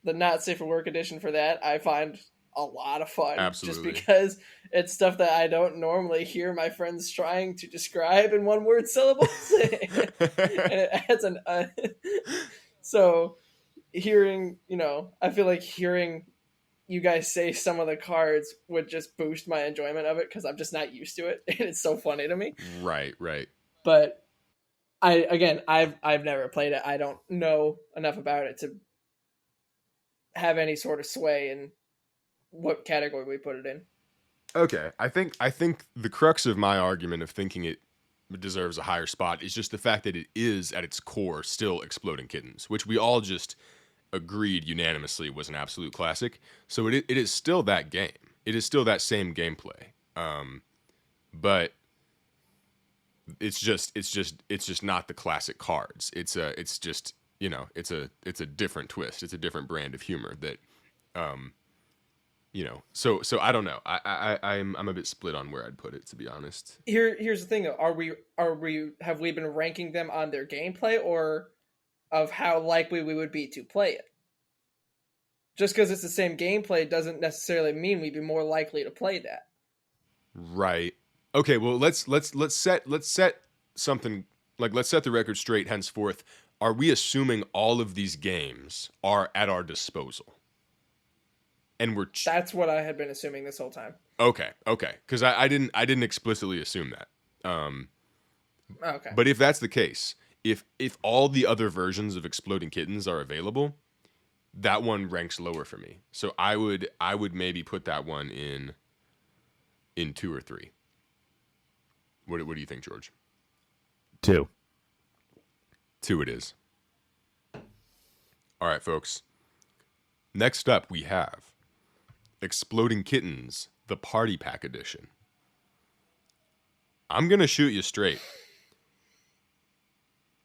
Speaker 2: not safe for work edition for that, I find a lot of fun.
Speaker 1: Absolutely.
Speaker 2: Just because it's stuff that I don't normally hear my friends trying to describe in one word syllables. And it adds an. So hearing, I feel like hearing you guys say some of the cards would just boost my enjoyment of it because I'm just not used to it. And it's so funny to me.
Speaker 1: Right.
Speaker 2: But I've never played it. I don't know enough about it to have any sort of sway in what category we put it in.
Speaker 1: Okay. I think the crux of my argument of thinking it deserves a higher spot is just the fact that it is at its core still Exploding Kittens, which we all just agreed unanimously was an absolute classic. So it is still that game. It is still that same gameplay. But it's just not the classic cards. It's just it's a different twist. It's a different brand of humor that so I don't know. I'm a bit split on where I'd put it, to be honest.
Speaker 2: Here's the thing though. Have we been ranking them on their gameplay or of how likely we would be to play it? Just because it's the same gameplay doesn't necessarily mean we'd be more likely to play that.
Speaker 1: Right. Okay, well let's set something, like, let's set the record straight henceforth. Are we assuming all of these games are at our disposal? And
Speaker 2: that's what I had been assuming this whole time.
Speaker 1: Okay. Because I didn't explicitly assume that.
Speaker 2: Okay.
Speaker 1: But if that's the case, if all the other versions of Exploding Kittens are available, that one ranks lower for me. So I would maybe put that one in 2 or 3. What do you think, George?
Speaker 3: 2.
Speaker 1: 2 it is. All right, folks. Next up, we have Exploding Kittens, the Party Pack Edition. I'm going to shoot you straight.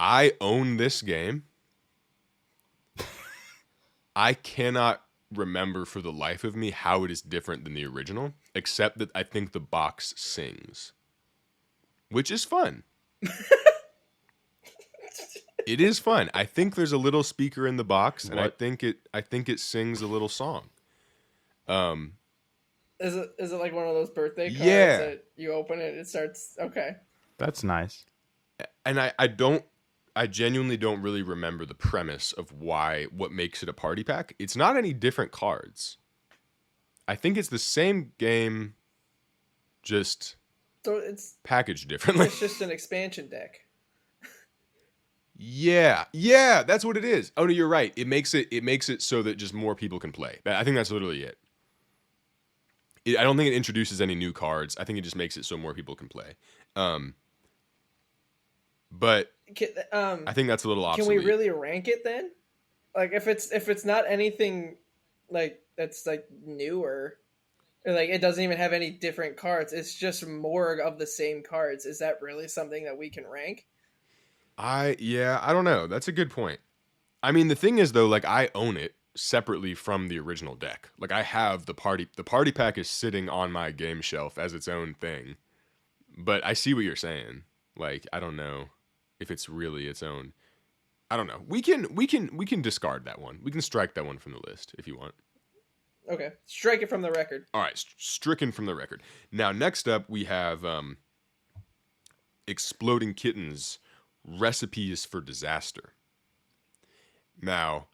Speaker 1: I own this game. I cannot remember for the life of me how it is different than the original, except that I think the box sings, which is fun. It is fun. I think there's a little speaker in the box, and I think it sings a little song.
Speaker 2: Is it like one of those birthday cards that you open it, it starts? Okay,
Speaker 3: that's nice.
Speaker 1: And I genuinely don't really remember the premise of what makes it a party pack. It's not any different cards. I think it's the same game, just
Speaker 2: so it's
Speaker 1: packaged differently.
Speaker 2: It's just an expansion deck.
Speaker 1: Yeah, that's what it is. Oh no, you're right. It makes it so that just more people can play. I think that's literally it. I don't think it introduces any new cards. I think it just makes it so more people can play. But I think that's a little obsolete.
Speaker 2: Can we really rank it then? Like if it's not anything like that's like newer, or like it doesn't even have any different cards. It's just more of the same cards. Is that really something that we can rank?
Speaker 1: I don't know. That's a good point. I mean, the thing is though, like, I own it separately from the original deck. Like, I have the party pack is sitting on my game shelf as its own thing. But I see what you're saying. Like, I don't know if it's really its own. I don't know. We can discard that one. We can strike that one from the list if you want.
Speaker 2: Okay, strike it from the record.
Speaker 1: All right, stricken from the record. Now, next up we have Exploding Kittens, Recipes for Disaster. Now,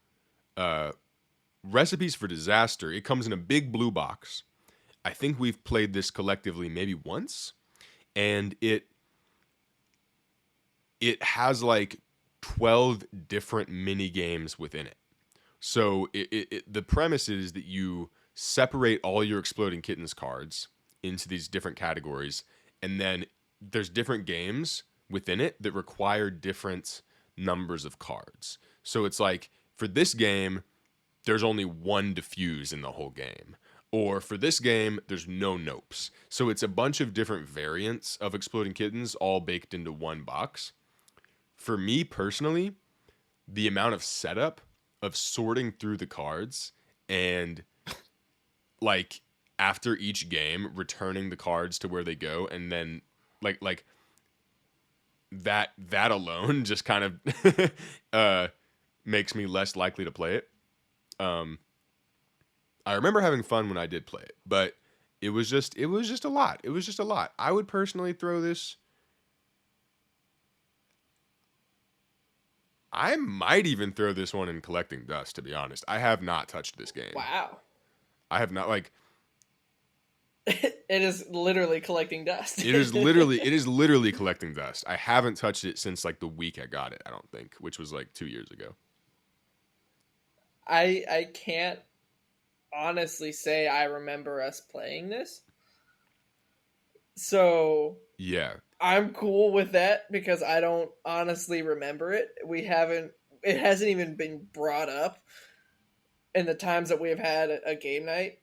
Speaker 1: Recipes for Disaster, it comes in a big blue box. I think we've played this collectively maybe once, and it has like 12 different mini games within it. So the premise is that you separate all your Exploding Kittens cards into these different categories, and then there's different games within it that require different numbers of cards. So it's like, for this game, there's only one diffuse in the whole game. Or for this game, there's no nopes. So it's a bunch of different variants of Exploding Kittens all baked into one box. For me personally, the amount of setup of sorting through the cards and, like, after each game, returning the cards to where they go, and then like that alone just kind of makes me less likely to play it. I I remember having fun when I did play it, but it was just a lot. It was just a lot. I would personally throw this. I might even throw this one in collecting dust, to be honest. I have not touched this game.
Speaker 2: Wow.
Speaker 1: I have not, like,
Speaker 2: It is literally collecting dust.
Speaker 1: it is literally collecting dust. I haven't touched it since like the week I got it, I don't think, which was like 2 years ago.
Speaker 2: I can't honestly say I remember us playing this. So
Speaker 1: Yeah.
Speaker 2: I'm cool with that because I don't honestly remember it. It hasn't even been brought up in the times that we have had a game night.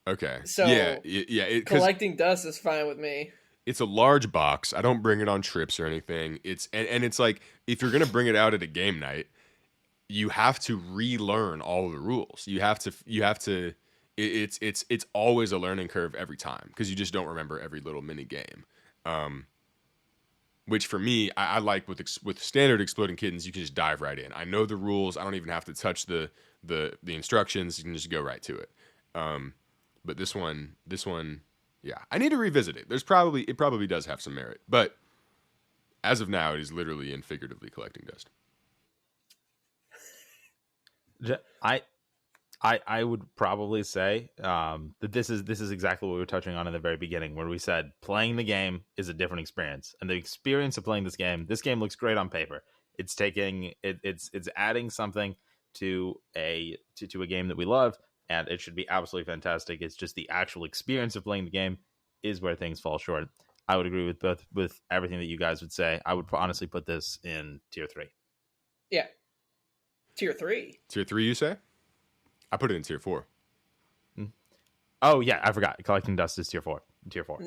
Speaker 1: Okay.
Speaker 2: So
Speaker 1: yeah.
Speaker 2: Collecting dust is fine with me.
Speaker 1: It's a large box. I don't bring it on trips or anything. And it's like, if you're gonna bring it out at a game night, you have to relearn all of the rules. You have to. It's always a learning curve every time because you just don't remember every little mini game. Which for me, I like with standard Exploding Kittens, you can just dive right in. I know the rules. I don't even have to touch the instructions. You can just go right to it. But this one, yeah, I need to revisit it. It probably does have some merit, but as of now, it is literally and figuratively collecting dust.
Speaker 3: I would probably say that this is exactly what we were touching on in the very beginning, where we said playing the game is a different experience, and the experience of playing this game looks great on paper. It's taking it's adding something to a game that we love, and it should be absolutely fantastic. It's just the actual experience of playing the game is where things fall short. I would agree with everything that you guys would say. I would honestly put this in tier 3.
Speaker 2: Yeah. Tier 3.
Speaker 1: Tier 3, you say? I put it in tier 4.
Speaker 3: Oh yeah, I forgot. Collecting dust is tier 4. Tier 4.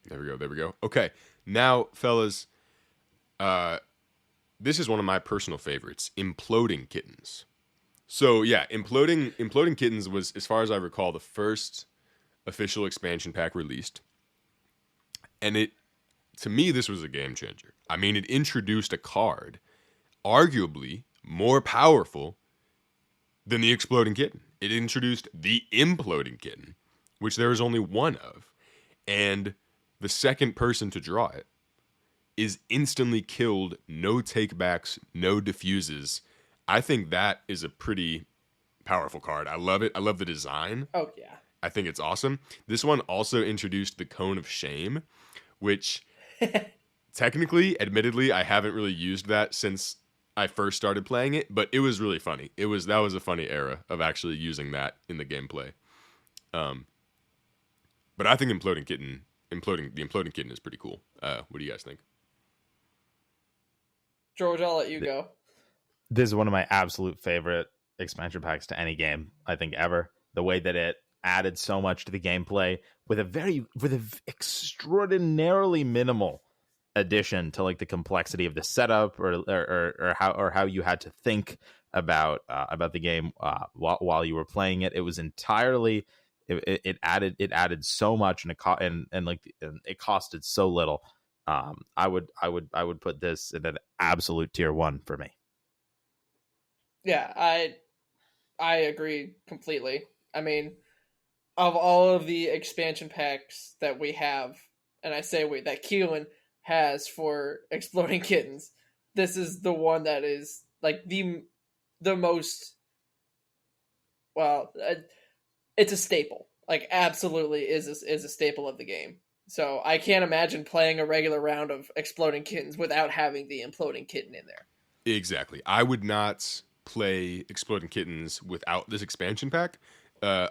Speaker 1: There we go. Okay, now, fellas, this is one of my personal favorites, Exploding Kittens. So yeah, Exploding Kittens was, as far as I recall, the first official expansion pack released, and to me, this was a game changer. I mean, it introduced a card, arguably more powerful than the Exploding Kitten. It introduced the Imploding Kitten, which there is only one of, and the second person to draw it is instantly killed, no takebacks, no diffuses. I think that is a pretty powerful card. I love it. I love the design.
Speaker 2: Oh, yeah.
Speaker 1: I think it's awesome. This one also introduced the Cone of Shame, which technically, admittedly, I haven't really used that since I first started playing it, but it was really funny. That was a funny era of actually using that in the gameplay. But I think the Imploding Kitten is pretty cool. What do you guys think?
Speaker 2: George, I'll let you go.
Speaker 3: This is one of my absolute favorite expansion packs to any game, I think, ever. The way that it added so much to the gameplay with a extraordinarily minimal addition to like the complexity of the setup or how you had to think about the game while you were playing it. It was entirely it added so much, and it costed so little. I would put this in an absolute tier 1 for me.
Speaker 2: Yeah, I agree completely. I mean, of all of the expansion packs that we have, and I say that Keilan has for Exploding Kittens, this is the one that is like the most, well, it's a staple. Like, absolutely is a staple of the game. So I can't imagine playing a regular round of Exploding Kittens without having the Imploding Kitten in there.
Speaker 1: Exactly. I would not play Exploding Kittens without this expansion pack,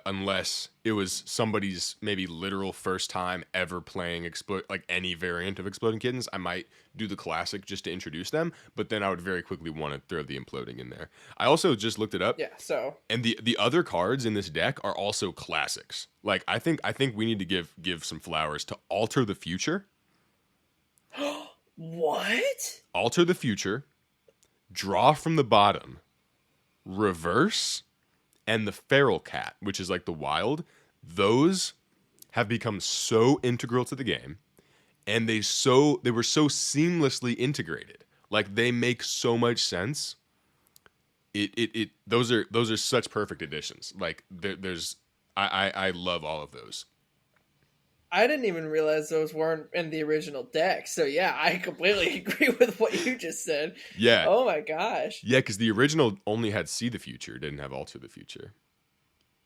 Speaker 1: unless it was somebody's maybe literal first time ever playing like any variant of Exploding Kittens. I might do the classic just to introduce them, but then I would very quickly want to throw the Imploding in there. I also just looked it up.
Speaker 2: Yeah, so. And
Speaker 1: the other cards in this deck are also classics. Like, I think we need to give some flowers to Alter the Future.
Speaker 2: What?
Speaker 1: Alter the Future, Draw from the Bottom, Reverse, and the Feral Cat, which is like the wild. Those have become so integral to the game, and they were so seamlessly integrated. Like, they make so much sense those are such perfect additions. Like there's I love all of those.
Speaker 2: I didn't even realize those weren't in the original deck. So yeah, I completely agree with what you just said.
Speaker 1: Yeah.
Speaker 2: Oh my gosh.
Speaker 1: Yeah, because the original only had See the Future, didn't have Alter the Future.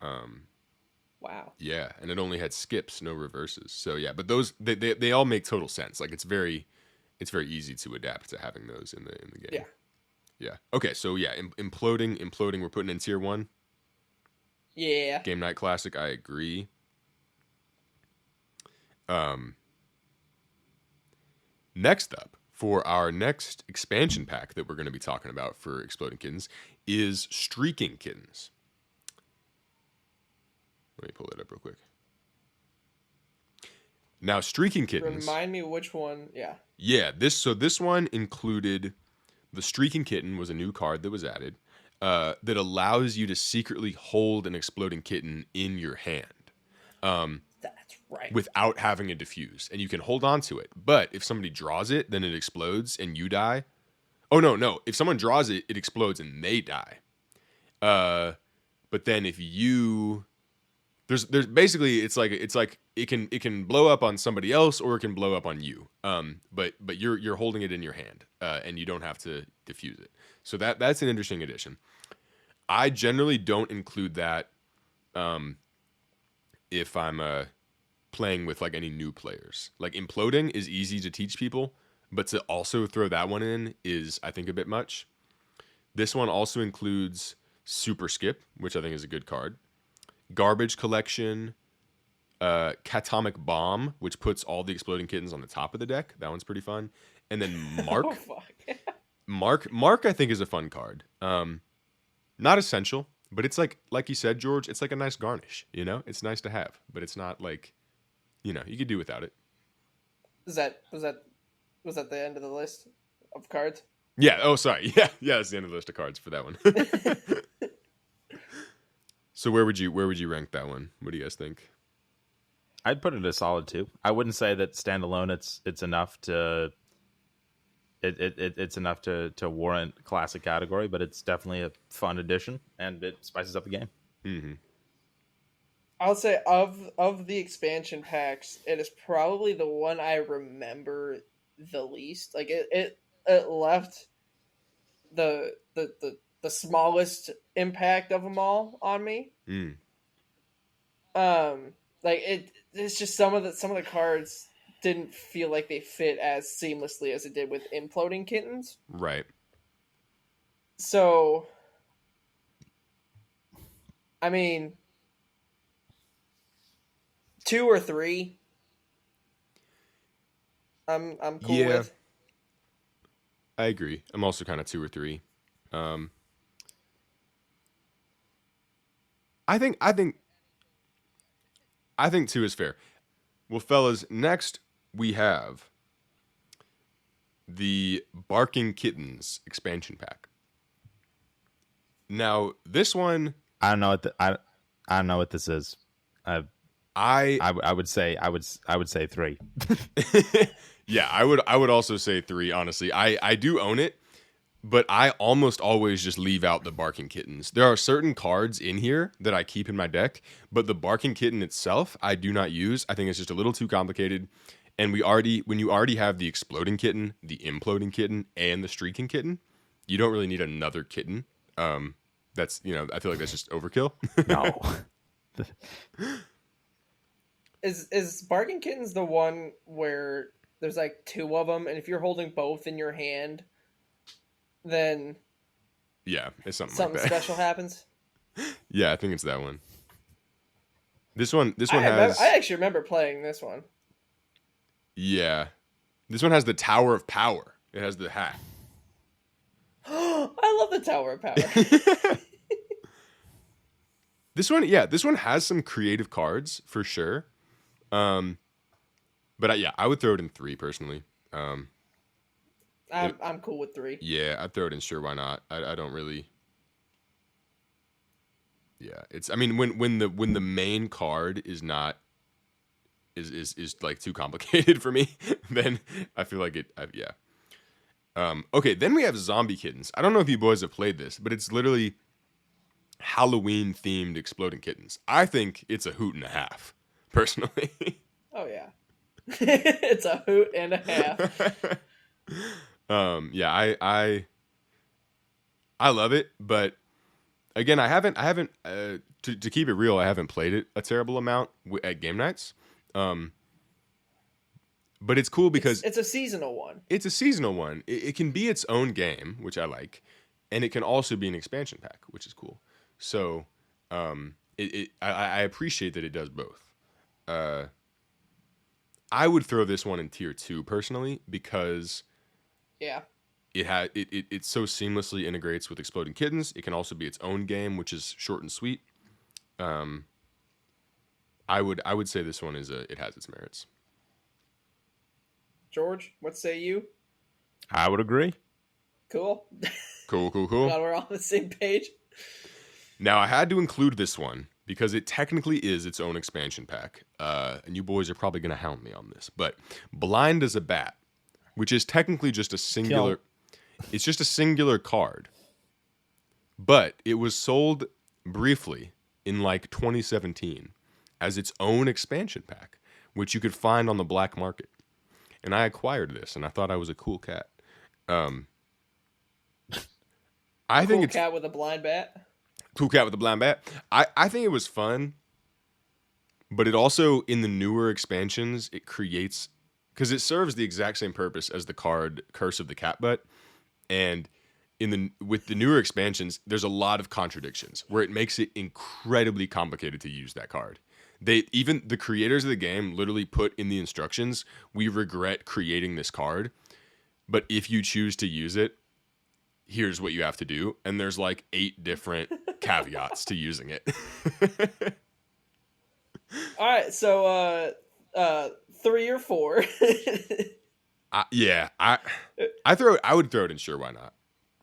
Speaker 2: Wow.
Speaker 1: Yeah, and it only had skips, no reverses. So yeah, but those they all make total sense. Like it's very easy to adapt to having those in the game.
Speaker 2: Yeah.
Speaker 1: Yeah. Okay, so yeah, imploding. We're putting in tier 1.
Speaker 2: Yeah.
Speaker 1: Game night classic. I agree. Next up, for our next expansion pack that we're going to be talking about for Exploding Kittens is Streaking Kittens. Let me pull it up real quick. Now, Streaking Kittens.
Speaker 2: Remind me which one. Yeah.
Speaker 1: Yeah, this one included the Streaking Kitten was a new card that was added that allows you to secretly hold an exploding kitten in your hand.
Speaker 2: That's right.
Speaker 1: Without having a diffuse, and you can hold on to it. But if somebody draws it, then it explodes and you die. Oh no! If someone draws it, it explodes and they die. But then if you there's basically it's like it can blow up on somebody else or it can blow up on you. But you're holding it in your hand, and you don't have to diffuse it. So that's an interesting addition. I generally don't include that if I'm playing with like any new players. Like imploding is easy to teach people, but to also throw that one in is, I think, a bit much. This one also includes Super Skip, which I think is a good card. Garbage Collection, Catomic Bomb, which puts all the exploding kittens on the top of the deck. That one's pretty fun. And then Mark.
Speaker 2: Oh, fuck.
Speaker 1: Mark I think is a fun card. Not essential, but it's like you said, George, it's like a nice garnish, you know? It's nice to have, but it's not like, you know, you could do without it.
Speaker 2: Was that the end of the list of cards?
Speaker 1: Yeah. Oh, sorry. Yeah. That's the end of the list of cards for that one. So where would you rank that one? What do you guys think?
Speaker 3: I'd put it a solid 2. I wouldn't say that standalone it's enough to it's enough to warrant classic category, but it's definitely a fun addition and it spices up the game.
Speaker 1: Mm-hmm.
Speaker 2: I'll say of the expansion packs, it is probably the one I remember the least. Like it left the smallest impact of them all on me.
Speaker 1: Mm.
Speaker 2: Like it's just some of the cards didn't feel like they fit as seamlessly as it did with Imploding Kittens.
Speaker 1: Right.
Speaker 2: So, I mean, 2 or 3. I'm cool with.
Speaker 1: I agree. I'm also kind of 2 or 3. I think 2 is fair. Well, fellas, next we have the Barking Kittens expansion pack. Now, this one,
Speaker 3: I don't know what I don't know what this is. I would say 3.
Speaker 1: Yeah, I would also say 3. Honestly, I do own it, but I almost always just leave out the Barking Kittens. There are certain cards in here that I keep in my deck, but the Barking Kitten itself I do not use. I think it's just a little too complicated. And when you already have the Exploding Kitten, the Imploding Kitten, and the Streaking Kitten, you don't really need another kitten. That's, I feel like that's just overkill.
Speaker 3: No.
Speaker 2: Is Barking Kittens the one where there's like 2 of them, and if you're holding both in your hand, then
Speaker 1: yeah, it's something
Speaker 2: like that. Special happens?
Speaker 1: Yeah, I think it's that one. This one has...
Speaker 2: I actually remember playing this one.
Speaker 1: Yeah. This one has the Tower of Power. It has the hat.
Speaker 2: I love the Tower of Power.
Speaker 1: This one has some creative cards for sure. But I would throw it in 3 personally.
Speaker 2: I'm cool with 3.
Speaker 1: Yeah, I'd throw it in. Sure, why not? I don't really. Yeah, it's. I mean, when the main card is not is like too complicated for me, then I feel like it. Yeah. Okay, then we have Zombie Kittens. I don't know if you boys have played this, but it's literally Halloween themed Exploding Kittens. I think it's a hoot and a half, personally.
Speaker 2: Oh yeah, it's a hoot and a half.
Speaker 1: Yeah, I love it, but again, I haven't to keep it real, I haven't played it a terrible amount at game nights. But it's cool because
Speaker 2: it's a seasonal one.
Speaker 1: It's a seasonal one. It can be its own game, which I like, and it can also be an expansion pack, which is cool. So, I appreciate that it does both. I would throw this one in tier 2 personally because
Speaker 2: Yeah.
Speaker 1: it so seamlessly integrates with Exploding Kittens. It can also be its own game, which is short and sweet. I would say this one it has its merits.
Speaker 2: George, what say you?
Speaker 3: I would agree.
Speaker 2: Cool.
Speaker 1: Cool.
Speaker 2: Glad we're all on the same page.
Speaker 1: Now, I had to include this one because it technically is its own expansion pack. And you boys are probably going to hound me on this. But Blind as a Bat, which is technically just a singular... It's just a singular card. But it was sold briefly in like 2017 as its own expansion pack, which you could find on the black market. And I acquired this, and I thought I was a cool cat. I think
Speaker 2: Cool
Speaker 1: it's
Speaker 2: cat with a blind bat.
Speaker 1: cool cat with a blind bat. I think it was fun, but it also in the newer expansions it creates because it serves the exact same purpose as the card Curse of the Catbutt, and with the newer expansions, there's a lot of contradictions where it makes it incredibly complicated to use that card. Even the creators of the game literally put in the instructions, we regret creating this card, but if you choose to use it, here's what you have to do. And there's like 8 different caveats to using it.
Speaker 2: All right, so 3 or 4.
Speaker 1: I would throw it in sure why not,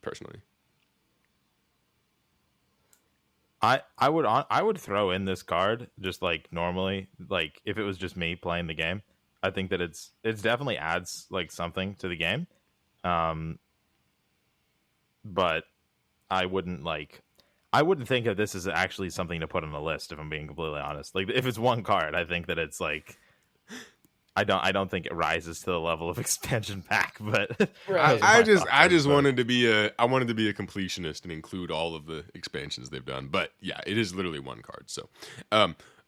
Speaker 1: personally.
Speaker 3: I would throw in this card just like normally, like if it was just me playing the game. I think that it's definitely adds like something to the game, but I wouldn't think of this as actually something to put on the list. If I'm being completely honest, like if it's one card, I think that it's like I don't think it rises to the level of expansion pack. But
Speaker 2: Right.
Speaker 1: I wanted to be a completionist and include all of the expansions they've done. But yeah, it is literally one card. So,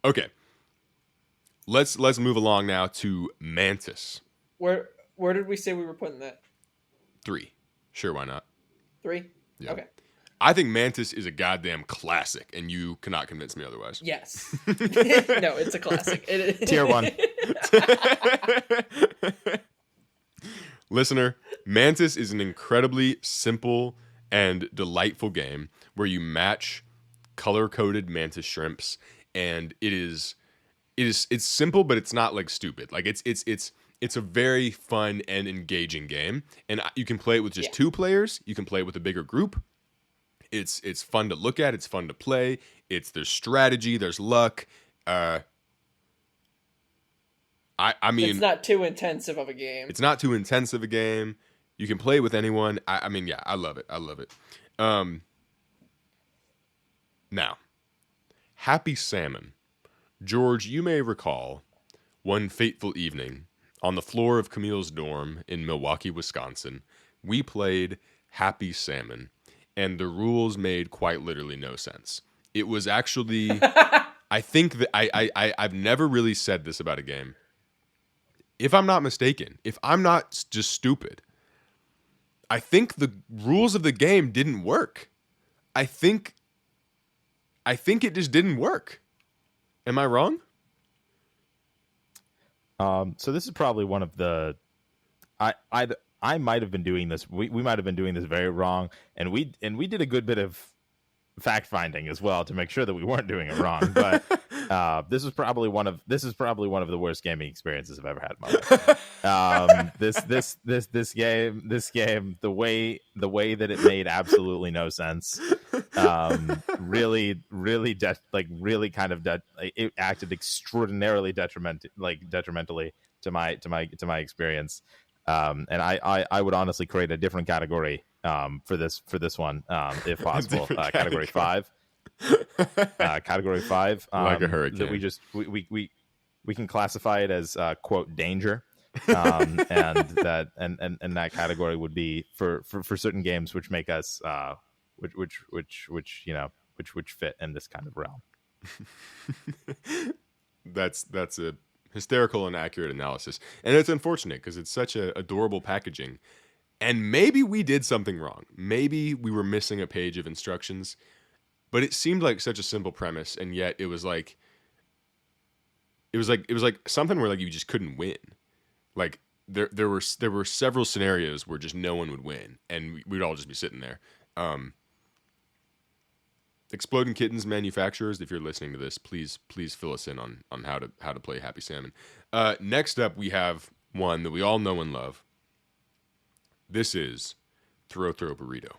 Speaker 1: okay, let's move along now to Mantis.
Speaker 2: Where did we say we were putting that?
Speaker 1: 3. Sure, why not?
Speaker 2: 3?
Speaker 1: Yeah.
Speaker 2: Okay.
Speaker 1: I think Mantis is a goddamn classic, and you cannot convince me otherwise.
Speaker 2: Yes. No, it's a classic.
Speaker 3: Tier 1.
Speaker 1: Listener, Mantis is an incredibly simple and delightful game where you match color-coded mantis shrimps, and it's simple, but it's not like stupid. Like it's a very fun and engaging game, and you can play it with just 2 players. You can play it with a bigger group. It's fun to look at. It's fun to play. There's strategy. There's luck. I mean,
Speaker 2: it's not too intensive of a game.
Speaker 1: It's not too intensive a game. You can play it with anyone. I mean, yeah, I love it. I love it. Now, Happy Salmon. George, you may recall one fateful evening on the floor of Camille's dorm in Milwaukee, Wisconsin, we played Happy Salmon, and the rules made quite literally no sense. It was actually, I think that I've never really said this about a game. If I'm not mistaken, if I'm not just stupid, I think the rules of the game didn't work. I think it just didn't work. Am I wrong?
Speaker 3: So this is probably one of the I might have been doing this. We might have been doing this very wrong, and we did a good bit of fact finding as well to make sure that we weren't doing it wrong. But this is probably one of the worst gaming experiences I've ever had in my life. This game, the way that it made absolutely no sense. It acted extraordinarily detrimentally to my experience. And I would honestly create a different category for this one if possible.
Speaker 1: Different
Speaker 3: Category 5. Category 5.
Speaker 1: Like a hurricane.
Speaker 3: That we can classify it as quote danger. And that category would be for certain games which make us which fit in this kind of realm.
Speaker 1: That's a hysterical and accurate analysis, and it's unfortunate because it's such a adorable packaging, and maybe we did something wrong. Maybe we were missing a page of instructions, but it seemed like such a simple premise, and yet it was like something where like you just couldn't win. Like there were several scenarios where just no one would win, and we'd all just be sitting there. Exploding Kittens manufacturers, if you're listening to this, please fill us in on how to play Happy Salmon. Next up, we have one that we all know and love. This is Throw Burrito.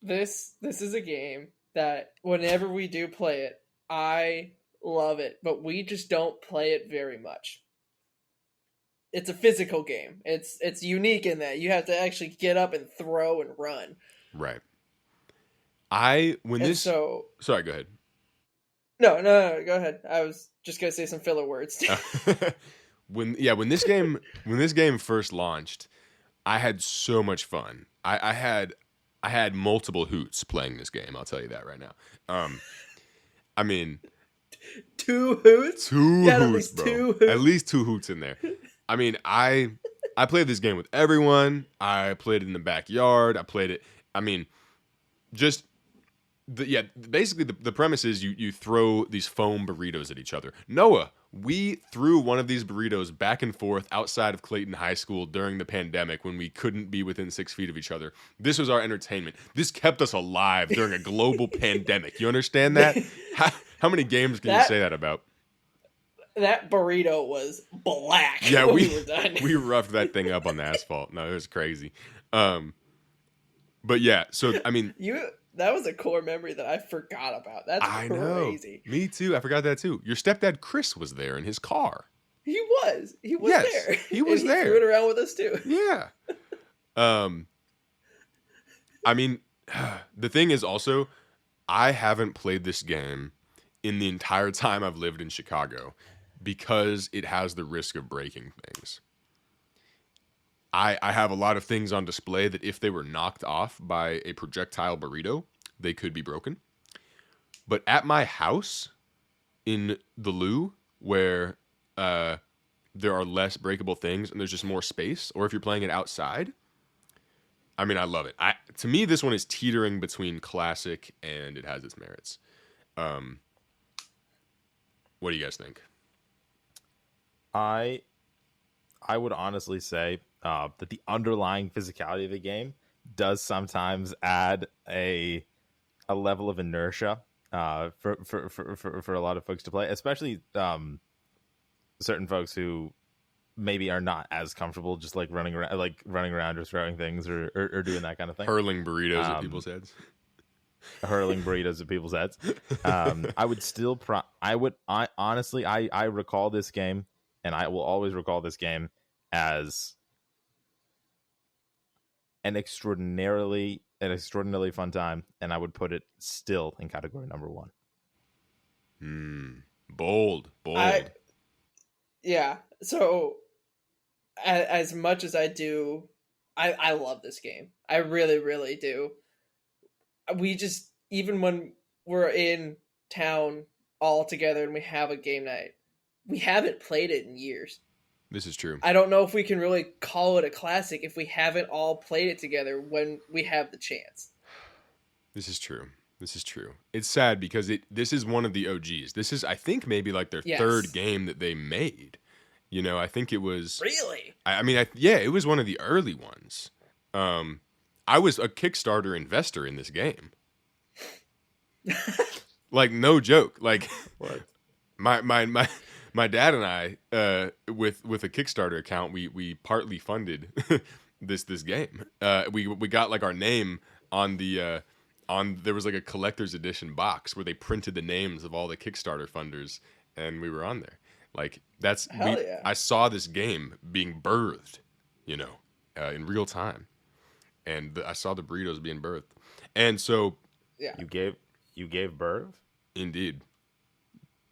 Speaker 2: This is a game that whenever we do play it, I love it, but we just don't play it very much. It's a physical game. It's unique in that you have to actually get up and throw and run.
Speaker 1: Right. Sorry, go ahead.
Speaker 2: No, go ahead. I was just gonna say some filler words.
Speaker 1: When this game first launched, I had so much fun. I had multiple hoots playing this game. I'll tell you that right now. I mean,
Speaker 2: 2 hoots.
Speaker 1: At least
Speaker 2: bro.
Speaker 1: 2 hoots. At least 2 hoots in there. I mean, I played this game with everyone. I played it in the backyard. I played it. I mean, basically the premise is you throw these foam burritos at each other. Noah, we threw one of these burritos back and forth outside of Clayton High School during the pandemic when we couldn't be within 6 feet of each other. This was our entertainment. This kept us alive during a global pandemic. You understand that? How many games can you say that about?
Speaker 2: That burrito was black.
Speaker 1: Yeah,
Speaker 2: when we were done.
Speaker 1: We roughed that thing up on the asphalt. No, it was crazy. But yeah, so I mean,
Speaker 2: that was a core memory that I forgot about. That's crazy.
Speaker 1: Know. Me too. I forgot that too. Your stepdad Chris was there in his car.
Speaker 2: He was there.
Speaker 1: He was there.
Speaker 2: He threw it around with us too.
Speaker 1: Yeah. I mean, the thing is also, I haven't played this game in the entire time I've lived in Chicago because it has the risk of breaking things. I have a lot of things on display that if they were knocked off by a projectile burrito, they could be broken. But at my house in the Lou, where there are less breakable things and there's just more space, or if you're playing it outside, I mean, I love it. To me, this one is teetering between classic and it has its merits. What do you guys think?
Speaker 3: I would honestly say that the underlying physicality of the game does sometimes add a level of inertia for a lot of folks to play, especially certain folks who maybe are not as comfortable just like running around just throwing things or doing that kind of thing,
Speaker 1: hurling burritos at people's heads.
Speaker 3: Hurling burritos at people's heads. I would still honestly I recall this game, and I will always recall this game as an extraordinarily fun time, and I would put it still in category number 1.
Speaker 1: Bold.
Speaker 2: Yeah. So as much as I do, I love this game. I really, really do. We just, even when we're in town all together and we have a game night, we haven't played it in years.
Speaker 1: This is true.
Speaker 2: I don't know if we can really call it a classic if we haven't all played it together when we have the chance.
Speaker 1: This is true. It's sad because this is one of the OGs. This is, I think, maybe like their third game that they made. You know, I think it was...
Speaker 2: Really?
Speaker 1: I mean, it was one of the early ones. I was a Kickstarter investor in this game. Like, no joke. Like,
Speaker 3: what?
Speaker 1: My dad and I, with a Kickstarter account, we partly funded this game. We got like our name on the there was like a collector's edition box where they printed the names of all the Kickstarter funders, and we were on there. Like that's
Speaker 2: Hell yeah.
Speaker 1: I saw this game being birthed, you know, in real time, and I saw the burritos being birthed, and so
Speaker 2: Yeah.
Speaker 3: You gave birth?
Speaker 1: indeed,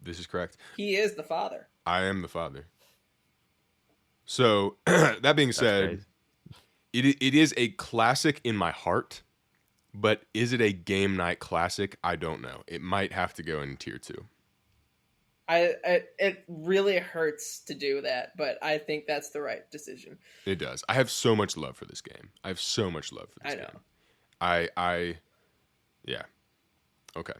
Speaker 1: this is correct.
Speaker 2: He is the father.
Speaker 1: I am the father. So that being said, it is a classic in my heart, but is it a game night classic? I don't know. It might have to go in tier 2.
Speaker 2: It really hurts to do that, but I think that's the right decision.
Speaker 1: It does. I have so much love for this game. I have so much love for this
Speaker 2: I know.
Speaker 1: game. Yeah. Okay.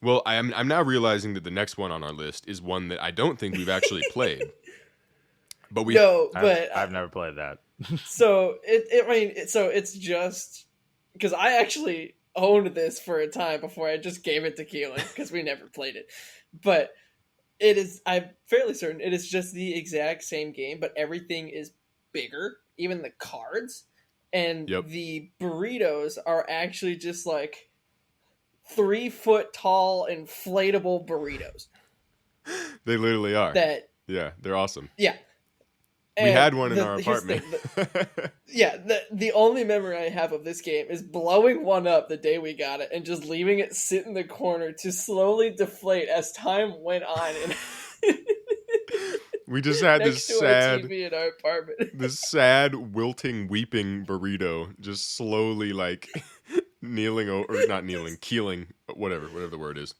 Speaker 1: Well, I'm now realizing that the next one on our list is one that I don't think we've actually played. But
Speaker 3: I've never played that.
Speaker 2: So it's just because I actually owned this for a time before I just gave it to Keilan because we never played it. But I'm fairly certain it is just the exact same game, but everything is bigger, even the cards. And the burritos are actually just like 3-foot tall inflatable burritos.
Speaker 1: They literally are. Yeah, they're awesome.
Speaker 2: Yeah.
Speaker 1: We had one in our apartment.
Speaker 2: The only memory I have of this game is blowing one up the day we got it and just leaving it sit in the corner to slowly deflate as time went on. And
Speaker 1: we just had this sad
Speaker 2: TV in our apartment.
Speaker 1: this sad, wilting, weeping burrito just slowly like kneeling over, or not kneeling, keeling, whatever the word is.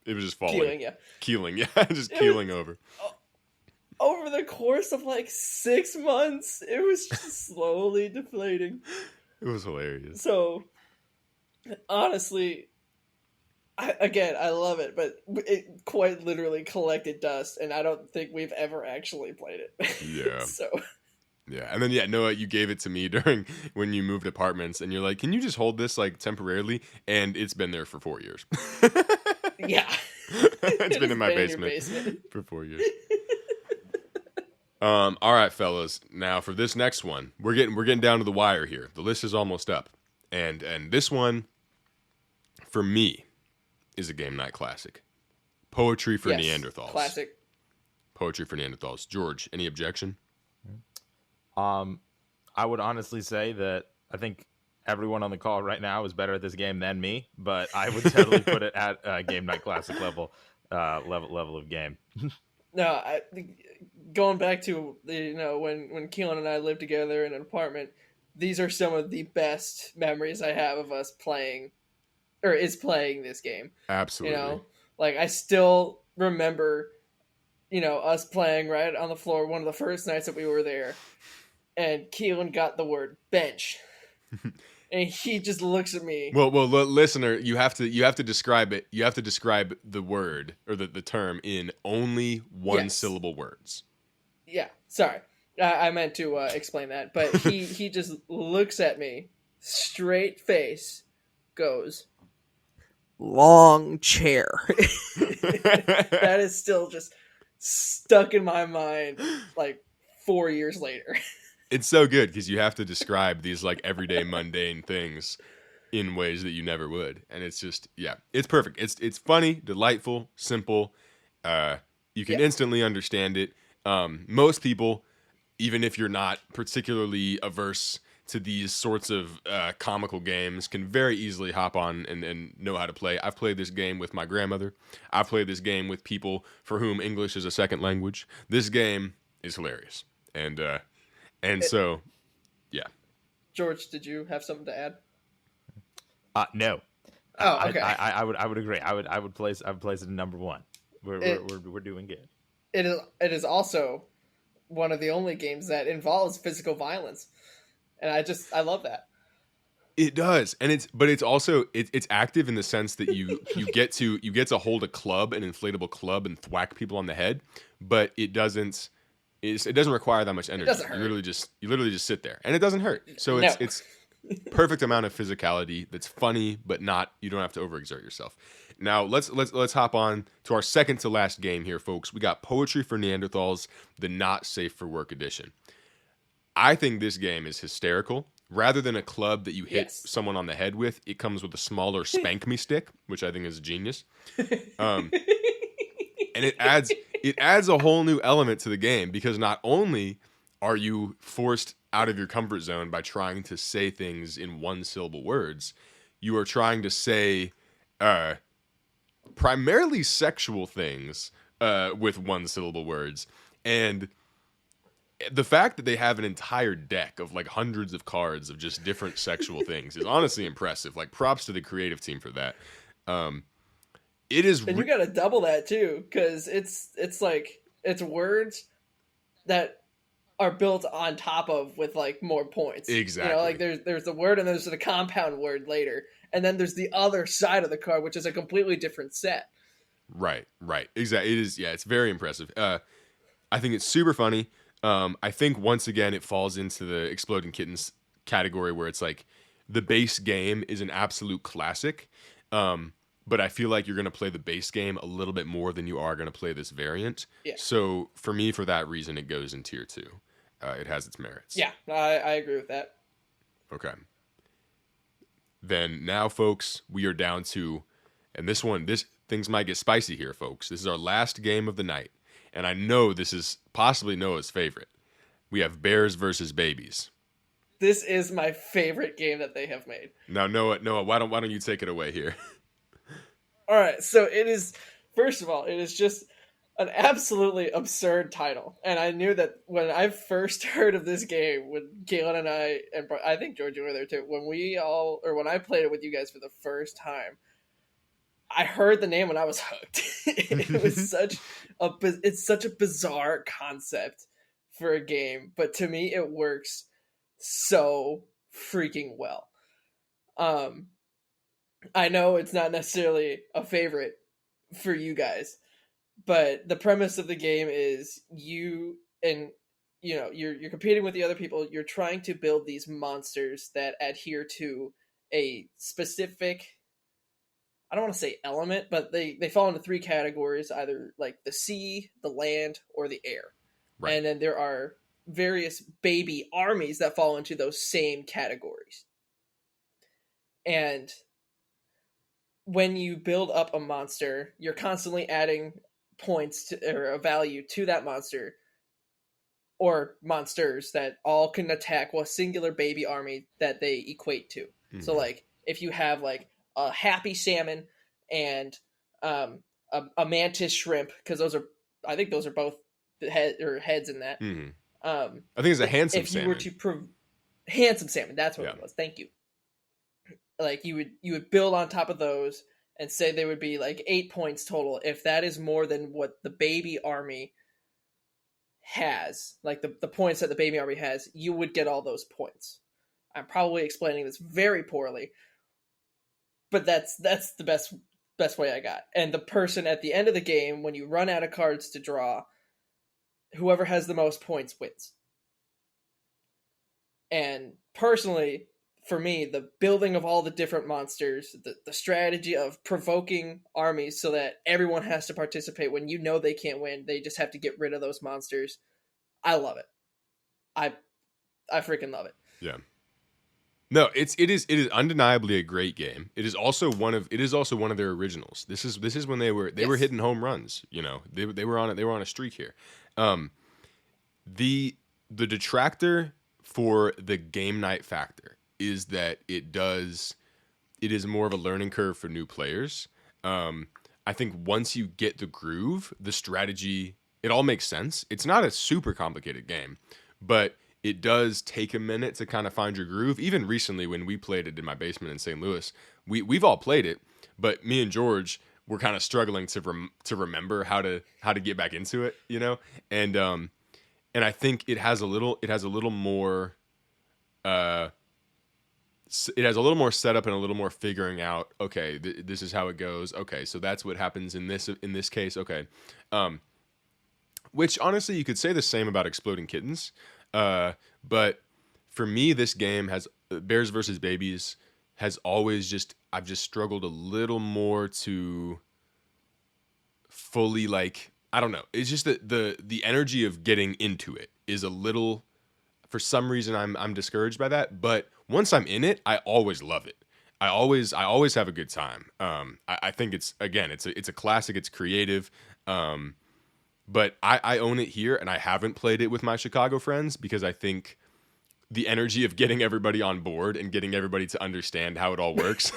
Speaker 1: It was just falling. Keeling, yeah, just keeling over.
Speaker 2: Over the course of like 6 months, it was just slowly deflating.
Speaker 1: It was hilarious.
Speaker 2: So, honestly, I love it, but it quite literally collected dust, and I don't think we've ever actually played it.
Speaker 1: Yeah.
Speaker 2: So.
Speaker 1: Yeah, and then Noah, you gave it to me during when you moved apartments, and you're like, "Can you just hold this like temporarily?" And it's been there for 4 years.
Speaker 2: Yeah,
Speaker 1: it's been in my basement for 4 years. All right, fellas. Now for this next one, we're getting down to the wire here. The list is almost up, and this one, for me, is a game night classic. Poetry for Neanderthals.
Speaker 2: Classic.
Speaker 1: Poetry for Neanderthals. George, any objection?
Speaker 3: I would honestly say that I think everyone on the call right now is better at this game than me, but I would totally put it at game night classic level of game.
Speaker 2: No, going back to when Keilan and I lived together in an apartment, these are some of the best memories I have of us playing this game.
Speaker 1: Absolutely.
Speaker 2: Like I still remember, us playing right on the floor one of the first nights that we were there, and Keilan got the word bench. And he just looks at me.
Speaker 1: Well, listener, you have to describe it. You have to describe the word or the term in only one syllable words.
Speaker 2: Yeah, sorry, I meant to explain that, but he just looks at me, straight face, goes, long chair. That is still just stuck in my mind, like 4 years later.
Speaker 1: It's so good because you have to describe these like everyday mundane things in ways that you never would, and it's just it's perfect. It's funny, delightful, simple. You can instantly understand it. Most people, even if you're not particularly averse to these sorts of comical games, can very easily hop on and know how to play. I've played this game with my grandmother. I've played this game with people for whom English is a second language. This game is hilarious, and so, yeah.
Speaker 2: George, did you have something to add?
Speaker 3: No.
Speaker 2: Oh, okay.
Speaker 3: I would agree. I would place it in number one. We're doing good.
Speaker 2: It is also one of the only games that involves physical violence, and I love that.
Speaker 1: It does, and it's also active in the sense that you get to hold a club, an inflatable club, and thwack people on the head, but it doesn't require that much energy.
Speaker 2: It doesn't hurt.
Speaker 1: You literally just sit there, and it doesn't hurt. So it's perfect amount of physicality that's funny, but you don't have to overexert yourself. Now let's hop on to our second to last game here, folks. We got Poetry for Neanderthals, the Not Safe for Work edition. I think this game is hysterical. Rather than a club that you hit someone on the head with, it comes with a smaller spank me stick, which I think is genius. And it adds a whole new element to the game, because not only are you forced out of your comfort zone by trying to say things in one syllable words, you are trying to say primarily sexual things with one syllable words. And the fact that they have an entire deck of like hundreds of cards of just different sexual things is honestly impressive. Like, props to the creative team for that. It is,
Speaker 2: And you got to double that too, because it's like it's words that are built on top of with like more points.
Speaker 1: Exactly.
Speaker 2: You know, like there's the word and there's the compound word later, and then there's the other side of the card, which is a completely different set.
Speaker 1: Right. Exactly. It is. Yeah, it's very impressive. I think it's super funny. I think once again it falls into the Exploding Kittens category, where it's like the base game is an absolute classic, but I feel like you're going to play the base game a little bit more than you are going to play this variant.
Speaker 2: Yeah.
Speaker 1: So for me, for that reason, it goes in tier 2. It has its merits.
Speaker 2: Yeah, I agree with that.
Speaker 1: Okay. Then now, folks, we are down to, and this things might get spicy here, folks. This is our last game of the night. And I know this is possibly Noah's favorite. We have Bears versus Babies.
Speaker 2: This is my favorite game that they have made.
Speaker 1: Now, Noah, why don't you take it away here?
Speaker 2: All right, so it is, first of all, it is just an absolutely absurd title. And I knew that when I first heard of this game, when Keilan and I think George, you were there too, when I played it with you guys for the first time, I heard the name and I was hooked. It was it's such a bizarre concept for a game, but to me it works so freaking well. I know it's not necessarily a favorite for you guys, but the premise of the game is you're competing with the other people. You're trying to build these monsters that adhere to a specific, I don't want to say element, but they fall into 3 categories, either like the sea, the land, or the air. Right. And then there are various baby armies that fall into those same categories. And when you build up a monster, you're constantly adding points or a value to that monster or monsters that all can attack a singular baby army that they equate to. Mm-hmm. So like if you have like a happy salmon and a mantis shrimp, because I think those are both heads in that.
Speaker 1: Mm-hmm. I think it's a handsome salmon.
Speaker 2: If you were to handsome salmon, that's what it was. Thank you. Like you would build on top of those and say there would be like 8 points total. If that is more than what the baby army has, like the points that the baby army has, you would get all those points. I'm probably explaining this very poorly, but that's the best way I got. And the person at the end of the game, when you run out of cards to draw, whoever has the most points wins. And personally, for me, the building of all the different monsters, the strategy of provoking armies so that everyone has to participate when you know they can't win, they just have to get rid of those monsters. I love it. I freaking love it.
Speaker 1: Yeah. No, it is undeniably a great game. It is also one of their originals. This is when they were hitting home runs. You know, they were on a streak here. The detractor for the game night factor is that it is more of a learning curve for new players. I think once you get the groove, the strategy, it all makes sense. It's not a super complicated game, but it does take a minute to kind of find your groove. Even recently when we played it in my basement in St. Louis, we've all played it, but me and George were kind of struggling to remember how to get back into it, you know? And I think it has a little more it has a little more setup and a little more figuring out, okay, this is how it goes. Okay, so that's what happens in this case. Okay. Which honestly you could say the same about Exploding Kittens. But for me, this game has Bears versus Babies has always I've just struggled a little more to fully, like, I don't know. It's just that the energy of getting into it is a little, for some reason I'm discouraged by that. But once I'm in it, I always love it. I always have a good time. I think it's a classic. It's creative. But I own it here, and I haven't played it with my Chicago friends because I think the energy of getting everybody on board and getting everybody to understand how it all works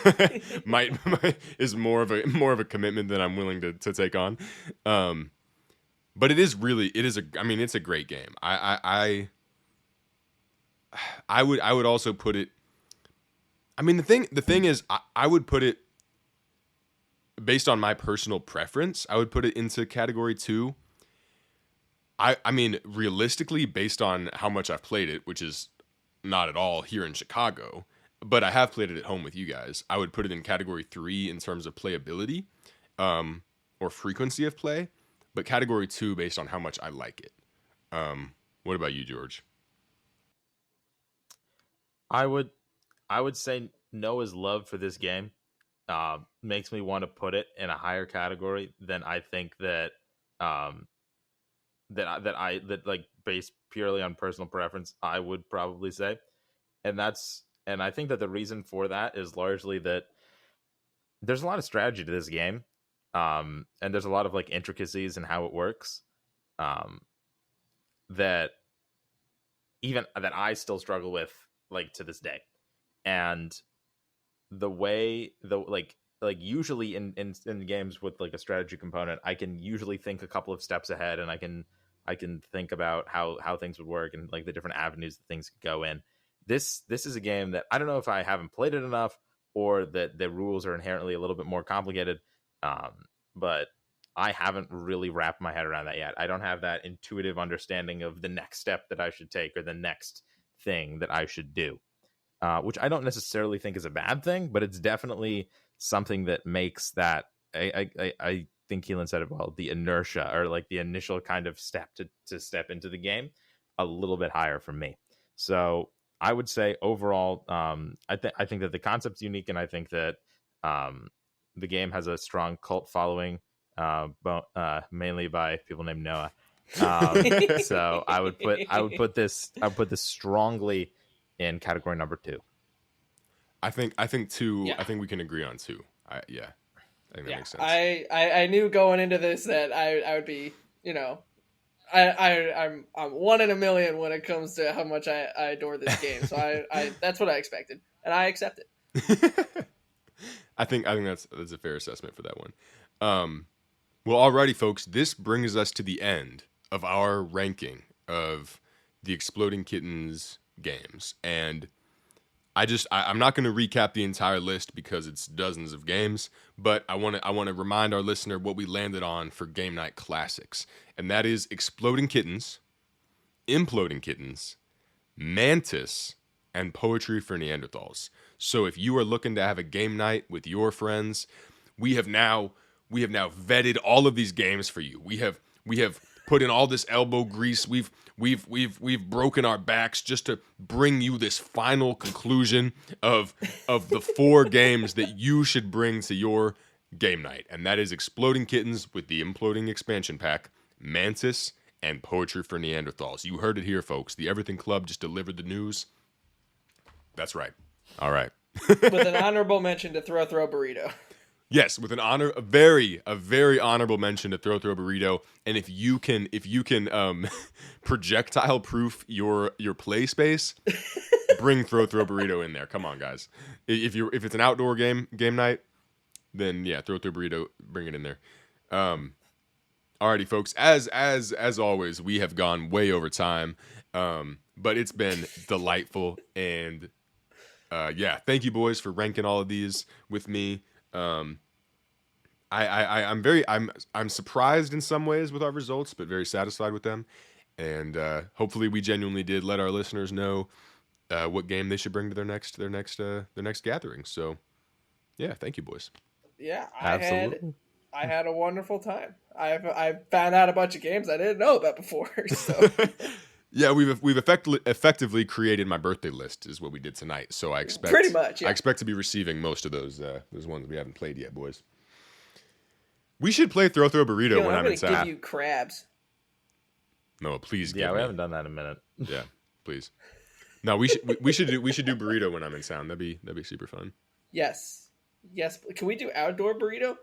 Speaker 1: might is more of a commitment than I'm willing to take on. But it's a great game. I would also put it. I mean, the thing is, I would put it based on my personal preference. I would put it into category 2. I mean, realistically, based on how much I've played it, which is not at all here in Chicago, but I have played it at home with you guys, I would put it in category 3 in terms of playability, or frequency of play, but category 2 based on how much I like it. What about you, George?
Speaker 3: I would say Noah's love for this game makes me want to put it in a higher category than I think that like based purely on personal preference I would probably say. And I think that the reason for that is largely that there's a lot of strategy to this game. And there's a lot of like intricacies in how it works. That I still struggle with like to this day. And the way usually in games with like a strategy component, I can usually think a couple of steps ahead, and I can think about how things would work and like the different avenues that things could go in. This is a game that I don't know if I haven't played it enough or that the rules are inherently a little bit more complicated. But I haven't really wrapped my head around that yet. I don't have that intuitive understanding of the next step that I should take or the next thing that I should do. Which I don't necessarily think is a bad thing, but it's definitely something that makes that, I think Keilan said it well, the inertia or like the initial kind of step to step into the game a little bit higher for me. So I would say overall, I think that the concept's unique, and I think that the game has a strong cult following, mainly by people named Noah. So I would put this strongly in category number 2.
Speaker 1: I think 2.
Speaker 2: Yeah.
Speaker 1: I think we can agree on 2. I think that makes sense.
Speaker 2: I knew going into this that I would be, I'm 1 in a million when it comes to how much I adore this game. So I that's what I expected, and I accept it.
Speaker 1: I think that's a fair assessment for that one. Well, alrighty, folks. This brings us to the end of our ranking of the Exploding Kittens games, and I'm not going to recap the entire list because it's dozens of games, but I want to remind our listener what we landed on for Game Night Classics, and that is Exploding Kittens, Imploding Kittens, Mantis, and Poetry for Neanderthals. So if you are looking to have a game night with your friends, we have now vetted all of these games for you. We have put in all this elbow grease. We've broken our backs just to bring you this final conclusion of the 4 games that you should bring to your game night. And that is Exploding Kittens with the Imploding expansion pack, Mantis, and Poetry for Neanderthals. You heard it here, folks. The Everything Club just delivered the news. That's right. All right.
Speaker 2: With an honorable mention to Throw Burrito.
Speaker 1: Yes, with a very honorable mention to Throw Burrito. And if you can projectile proof your play space, bring Throw Burrito in there. Come on, guys. If it's an outdoor game night, then yeah, Throw Burrito, bring it in there. Alrighty, folks. As always, we have gone way over time, but it's been delightful, and yeah, thank you, boys, for ranking all of these with me. I'm surprised in some ways with our results, but very satisfied with them. And hopefully we genuinely did let our listeners know what game they should bring to their next gathering. So yeah, thank you, boys.
Speaker 2: Yeah,
Speaker 3: Absolutely.
Speaker 2: I had a wonderful time. I found out a bunch of games I didn't know about before. So
Speaker 1: yeah, we've effectively created my birthday list is what we did tonight. So I expect
Speaker 2: pretty much. Yeah.
Speaker 1: I expect to be receiving most of those ones we haven't played yet, boys. We should play Throw Burrito when I'm in
Speaker 2: town. I'm
Speaker 1: town.
Speaker 2: give you crabs.
Speaker 1: No, please.
Speaker 3: Yeah, we haven't done that in a minute.
Speaker 1: Yeah, please. No, we should do burrito when I'm in town. That'd be super fun.
Speaker 2: Yes. Yes. Can we do outdoor burrito?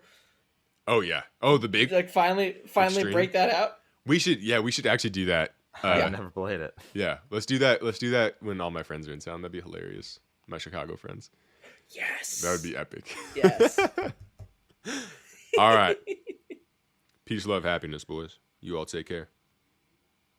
Speaker 1: Oh yeah. Oh, the big.
Speaker 2: Like finally
Speaker 1: Extreme.
Speaker 2: break that out.
Speaker 1: We should actually do that.
Speaker 3: I've never played it.
Speaker 1: Yeah, let's do that. Let's do that when all my friends are in town. That'd be hilarious. My Chicago friends.
Speaker 2: Yes.
Speaker 1: That would be epic.
Speaker 2: Yes.
Speaker 1: All right. Peace, love, happiness, boys. You all take care.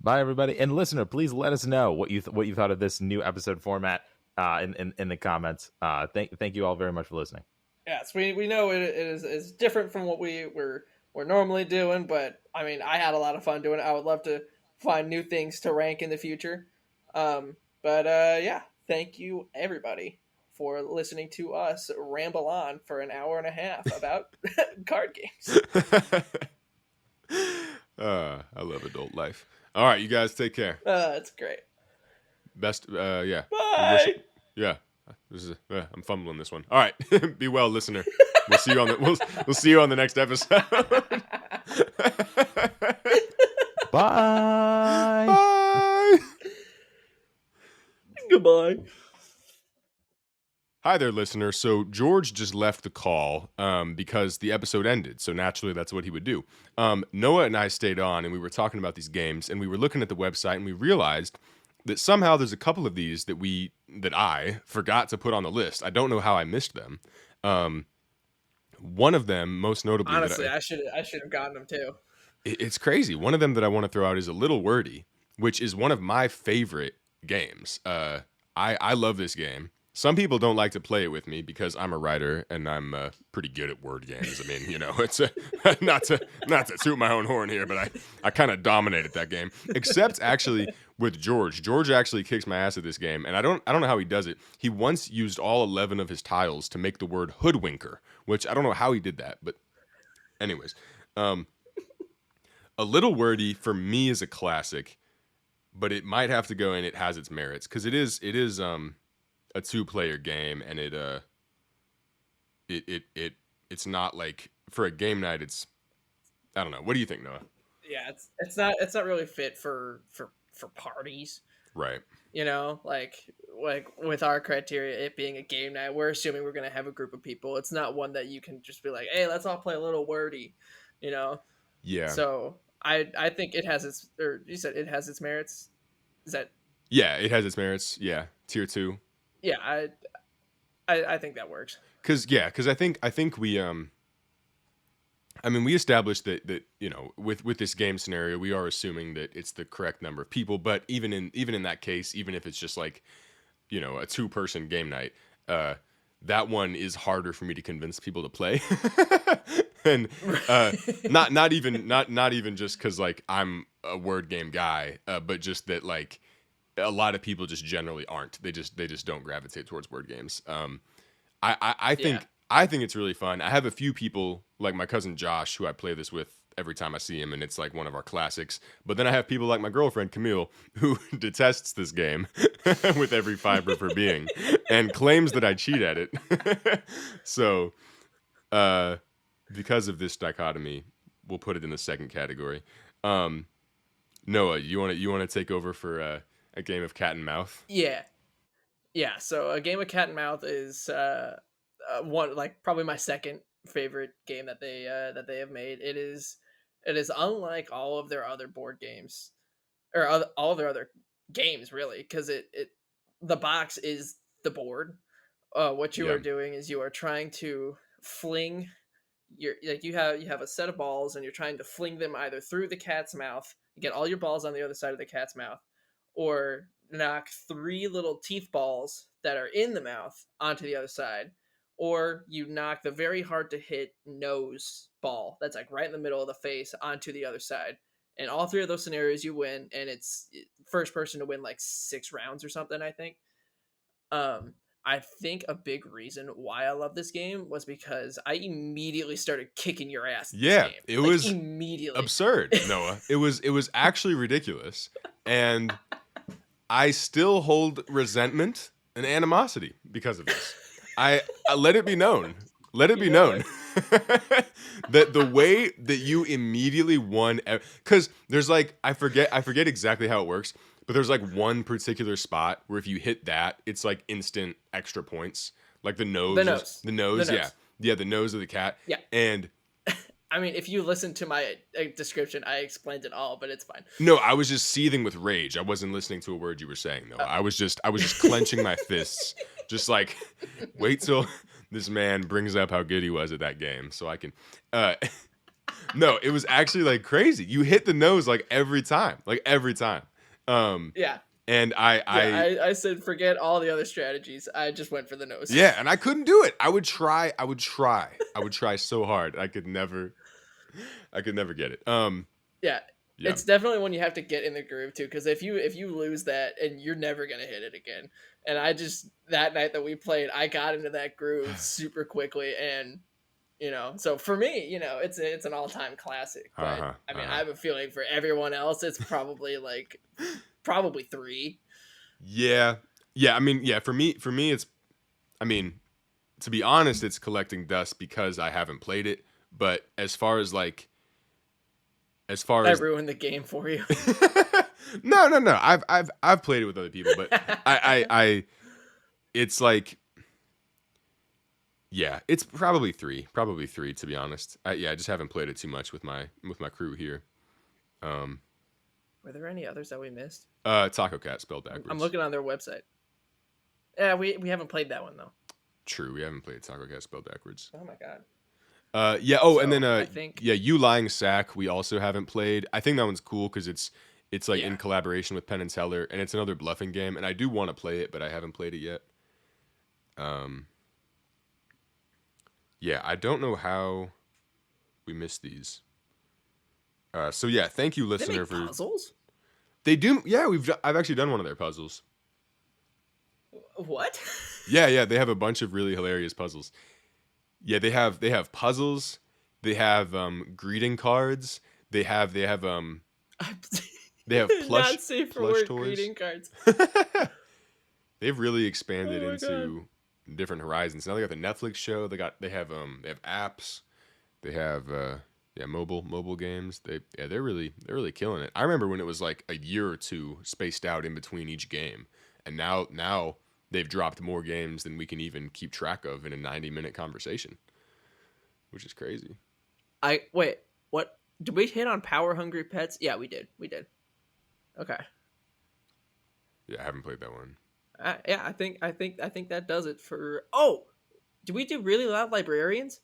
Speaker 3: Bye, everybody. And listener, please let us know what you thought of this new episode format in the comments. Thank you all very much for listening.
Speaker 2: Yes, we know it is different from what we're normally doing, but I mean, I had a lot of fun doing it. I would love to find new things to rank in the future. Yeah, thank you everybody for listening to us ramble on for an hour and a half about card games.
Speaker 1: I love adult life. All right, you guys take care.
Speaker 2: It's great.
Speaker 1: Best, yeah.
Speaker 2: Bye.
Speaker 1: Yeah. This is I'm fumbling this one. All right, be well, listener. We'll see you on the we'll see you on the next episode.
Speaker 3: Bye.
Speaker 1: Bye.
Speaker 2: Goodbye.
Speaker 1: Hi there, listener. So George just left the call because the episode ended. So naturally, that's what he would do. Noah and I stayed on, and we were talking about these games, and we were looking at the website, and we realized that somehow there's a couple of these that I forgot to put on the list. I don't know how I missed them. One of them, most notably,
Speaker 2: honestly, I should have gotten them too.
Speaker 1: It's crazy. One of them that I want to throw out is A Little Wordy, which is one of my favorite games. I love this game. Some people don't like to play it with me because I'm a writer and I'm pretty good at word games. I mean, it's not to toot my own horn here, but I kind of dominated that game. Except actually with George. George actually kicks my ass at this game, and I don't know how he does it. He once used all 11 of his tiles to make the word hoodwinker, which I don't know how he did that, but anyways, A Little Wordy for me is a classic, but it might have to go in It Has Its Merits because it is a 2-player game, and it's not like for a game night. It's, I don't know. What do you think, Noah?
Speaker 2: Yeah, it's not really fit for parties.
Speaker 1: Right.
Speaker 2: Like with our criteria, it being a game night, we're assuming we're gonna have a group of people. It's not one that you can just be like, hey, let's all play A Little Wordy.
Speaker 1: Yeah.
Speaker 2: So I think it has its, or you said It Has Its Merits. Is that?
Speaker 1: Yeah, It Has Its Merits. Yeah, tier 2.
Speaker 2: Yeah, I think that works.
Speaker 1: Cause I think we we established that with this game scenario, we are assuming that it's the correct number of people. But even in that case, even if it's just like a 2-person game night, that one is harder for me to convince people to play. And not even just because like I'm a word game guy, but just that like a lot of people just generally aren't. They just don't gravitate towards word games. I think it's really fun. I have a few people like my cousin Josh who I play this with every time I see him, and it's like one of our classics. But then I have people like my girlfriend Camille who detests this game with every fiber of her being and claims that I cheat at it. So because of this dichotomy, we'll put it in the second category. Noah, you want to take over for a game of cat and mouth?
Speaker 2: Yeah. So a game of cat and mouth is one, like, probably my second favorite game that they have made. It is unlike all of their other board games, or all of their other games, really, because the box is the board. What you are doing is you are trying to fling you have a set of balls, and you're trying to fling them either through the cat's mouth. You get all your balls on the other side of the cat's mouth, or knock 3 little teeth balls that are in the mouth onto the other side, or you knock the very hard to hit nose ball that's like right in the middle of the face onto the other side. And all 3 of those scenarios you win, and it's first person to win like 6 rounds or something, I think. I think a big reason why I love this game was because I immediately started kicking your ass.
Speaker 1: Yeah,
Speaker 2: this game.
Speaker 1: It was
Speaker 2: immediately
Speaker 1: absurd, Noah. It was actually ridiculous, and I still hold resentment and animosity because of this. I let it be known. Let it be known that the way that you immediately won, because there's like I forget exactly how it works. But there's like one particular spot where if you hit that, it's like instant extra points. like the nose,
Speaker 2: The nose.
Speaker 1: the nose,
Speaker 2: The
Speaker 1: yeah,
Speaker 2: nose.
Speaker 1: yeah, the nose of the cat,
Speaker 2: Yeah.
Speaker 1: and.
Speaker 2: I mean, if you listen to my description, I explained it all, but it's fine.
Speaker 1: No, I was just seething with rage. I wasn't listening to a word you were saying though. I was just clenching my fists, just like wait till this man brings up how good he was at that game, so I can. No, it was actually like crazy. You hit the nose like every time.
Speaker 2: Yeah.
Speaker 1: And
Speaker 2: I said forget all the other strategies. I just went for the nose.
Speaker 1: yeah, and I couldn't do it. I would try so hard. I could never get it.
Speaker 2: Yeah.
Speaker 1: Yeah.
Speaker 2: It's definitely when you have to get in the groove too, because if you lose that, and you're never gonna hit it again. And I just that night that we played, I got into that groove super quickly, and so for me, it's an all time classic. But I mean, I have a feeling for everyone else, it's probably probably 3.
Speaker 1: Yeah. I mean, yeah. For me, it's. I mean, to be honest, it's collecting dust because I haven't played it. But as far as
Speaker 2: I ruined the game for you.
Speaker 1: No. I've played it with other people, but I it's like, yeah, it's probably 3 to be honest. I just haven't played it too much with my crew here.
Speaker 2: Were there any others that we missed?
Speaker 1: Taco Cat spelled backwards.
Speaker 2: I'm looking on their website. Yeah, we haven't played that one though.
Speaker 1: True, we haven't played Taco Cat spelled backwards.
Speaker 2: Oh my god.
Speaker 1: Yeah. Oh,
Speaker 2: So,
Speaker 1: and then
Speaker 2: I think...
Speaker 1: yeah, You Lying Sack we also haven't played. I think that one's cool because it's like in collaboration with Penn and Teller, and it's another bluffing game, and I do want to play it, but I haven't played it yet. Yeah, I don't know how we missed these. So yeah, thank you, listener,
Speaker 2: for puzzles.
Speaker 1: They do. Yeah, I've actually done one of their puzzles.
Speaker 2: What?
Speaker 1: Yeah, they have a bunch of really hilarious puzzles. Yeah, they have puzzles. They have greeting cards. They have plush.
Speaker 2: Not safe for
Speaker 1: plush
Speaker 2: work
Speaker 1: toys.
Speaker 2: greeting cards.
Speaker 1: They've really expanded
Speaker 2: Oh my
Speaker 1: into different horizons. Now they got the Netflix show. They have apps. They have mobile games. They're really killing it. I remember when it was like a year or two spaced out in between each game, and now they've dropped more games than we can even keep track of in a 90-minute conversation, which is crazy.
Speaker 2: Wait, what? Did we hit on Power Hungry Pets? Yeah, we did. Okay.
Speaker 1: Yeah, I haven't played that one.
Speaker 2: Yeah, I think that does it for. Oh, did we do Really Loud Librarians?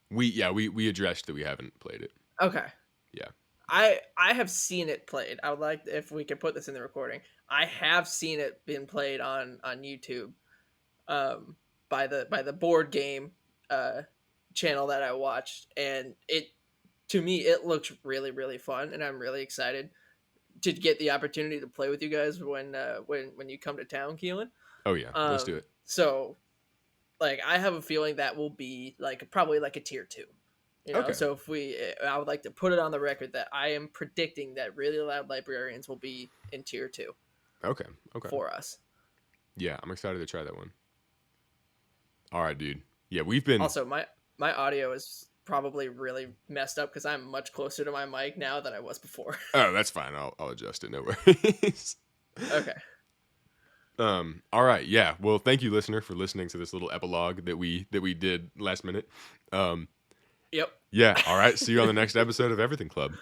Speaker 1: We addressed that we haven't played it.
Speaker 2: Okay.
Speaker 1: Yeah.
Speaker 2: I have seen it played. I would like if we could put this in the recording. I have seen it been played on YouTube, by the board game channel that I watched, and to me it looks really, really fun, and I'm really excited to get the opportunity to play with you guys when you come to town, Keilan.
Speaker 1: Oh yeah, let's do it.
Speaker 2: So, I have a feeling that will be probably a tier 2.
Speaker 1: Okay.
Speaker 2: So I would like to put it on the record that I am predicting that Really Loud Librarians will be in tier 2.
Speaker 1: Okay.
Speaker 2: For us.
Speaker 1: Yeah, I'm excited to try that one. All right, dude. Yeah, we've been.
Speaker 2: Also, my audio is probably really messed up because I'm much closer to my mic now than I was before.
Speaker 1: Oh, that's fine. I'll adjust it. No worries.
Speaker 2: Okay.
Speaker 1: All right. Yeah. Well, thank you, listener, for listening to this little epilogue that we did last minute.
Speaker 2: Yep.
Speaker 1: Yeah. All right. See you on the next episode of Everything Club.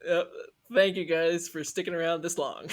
Speaker 2: Yep. Thank you guys for sticking around this long.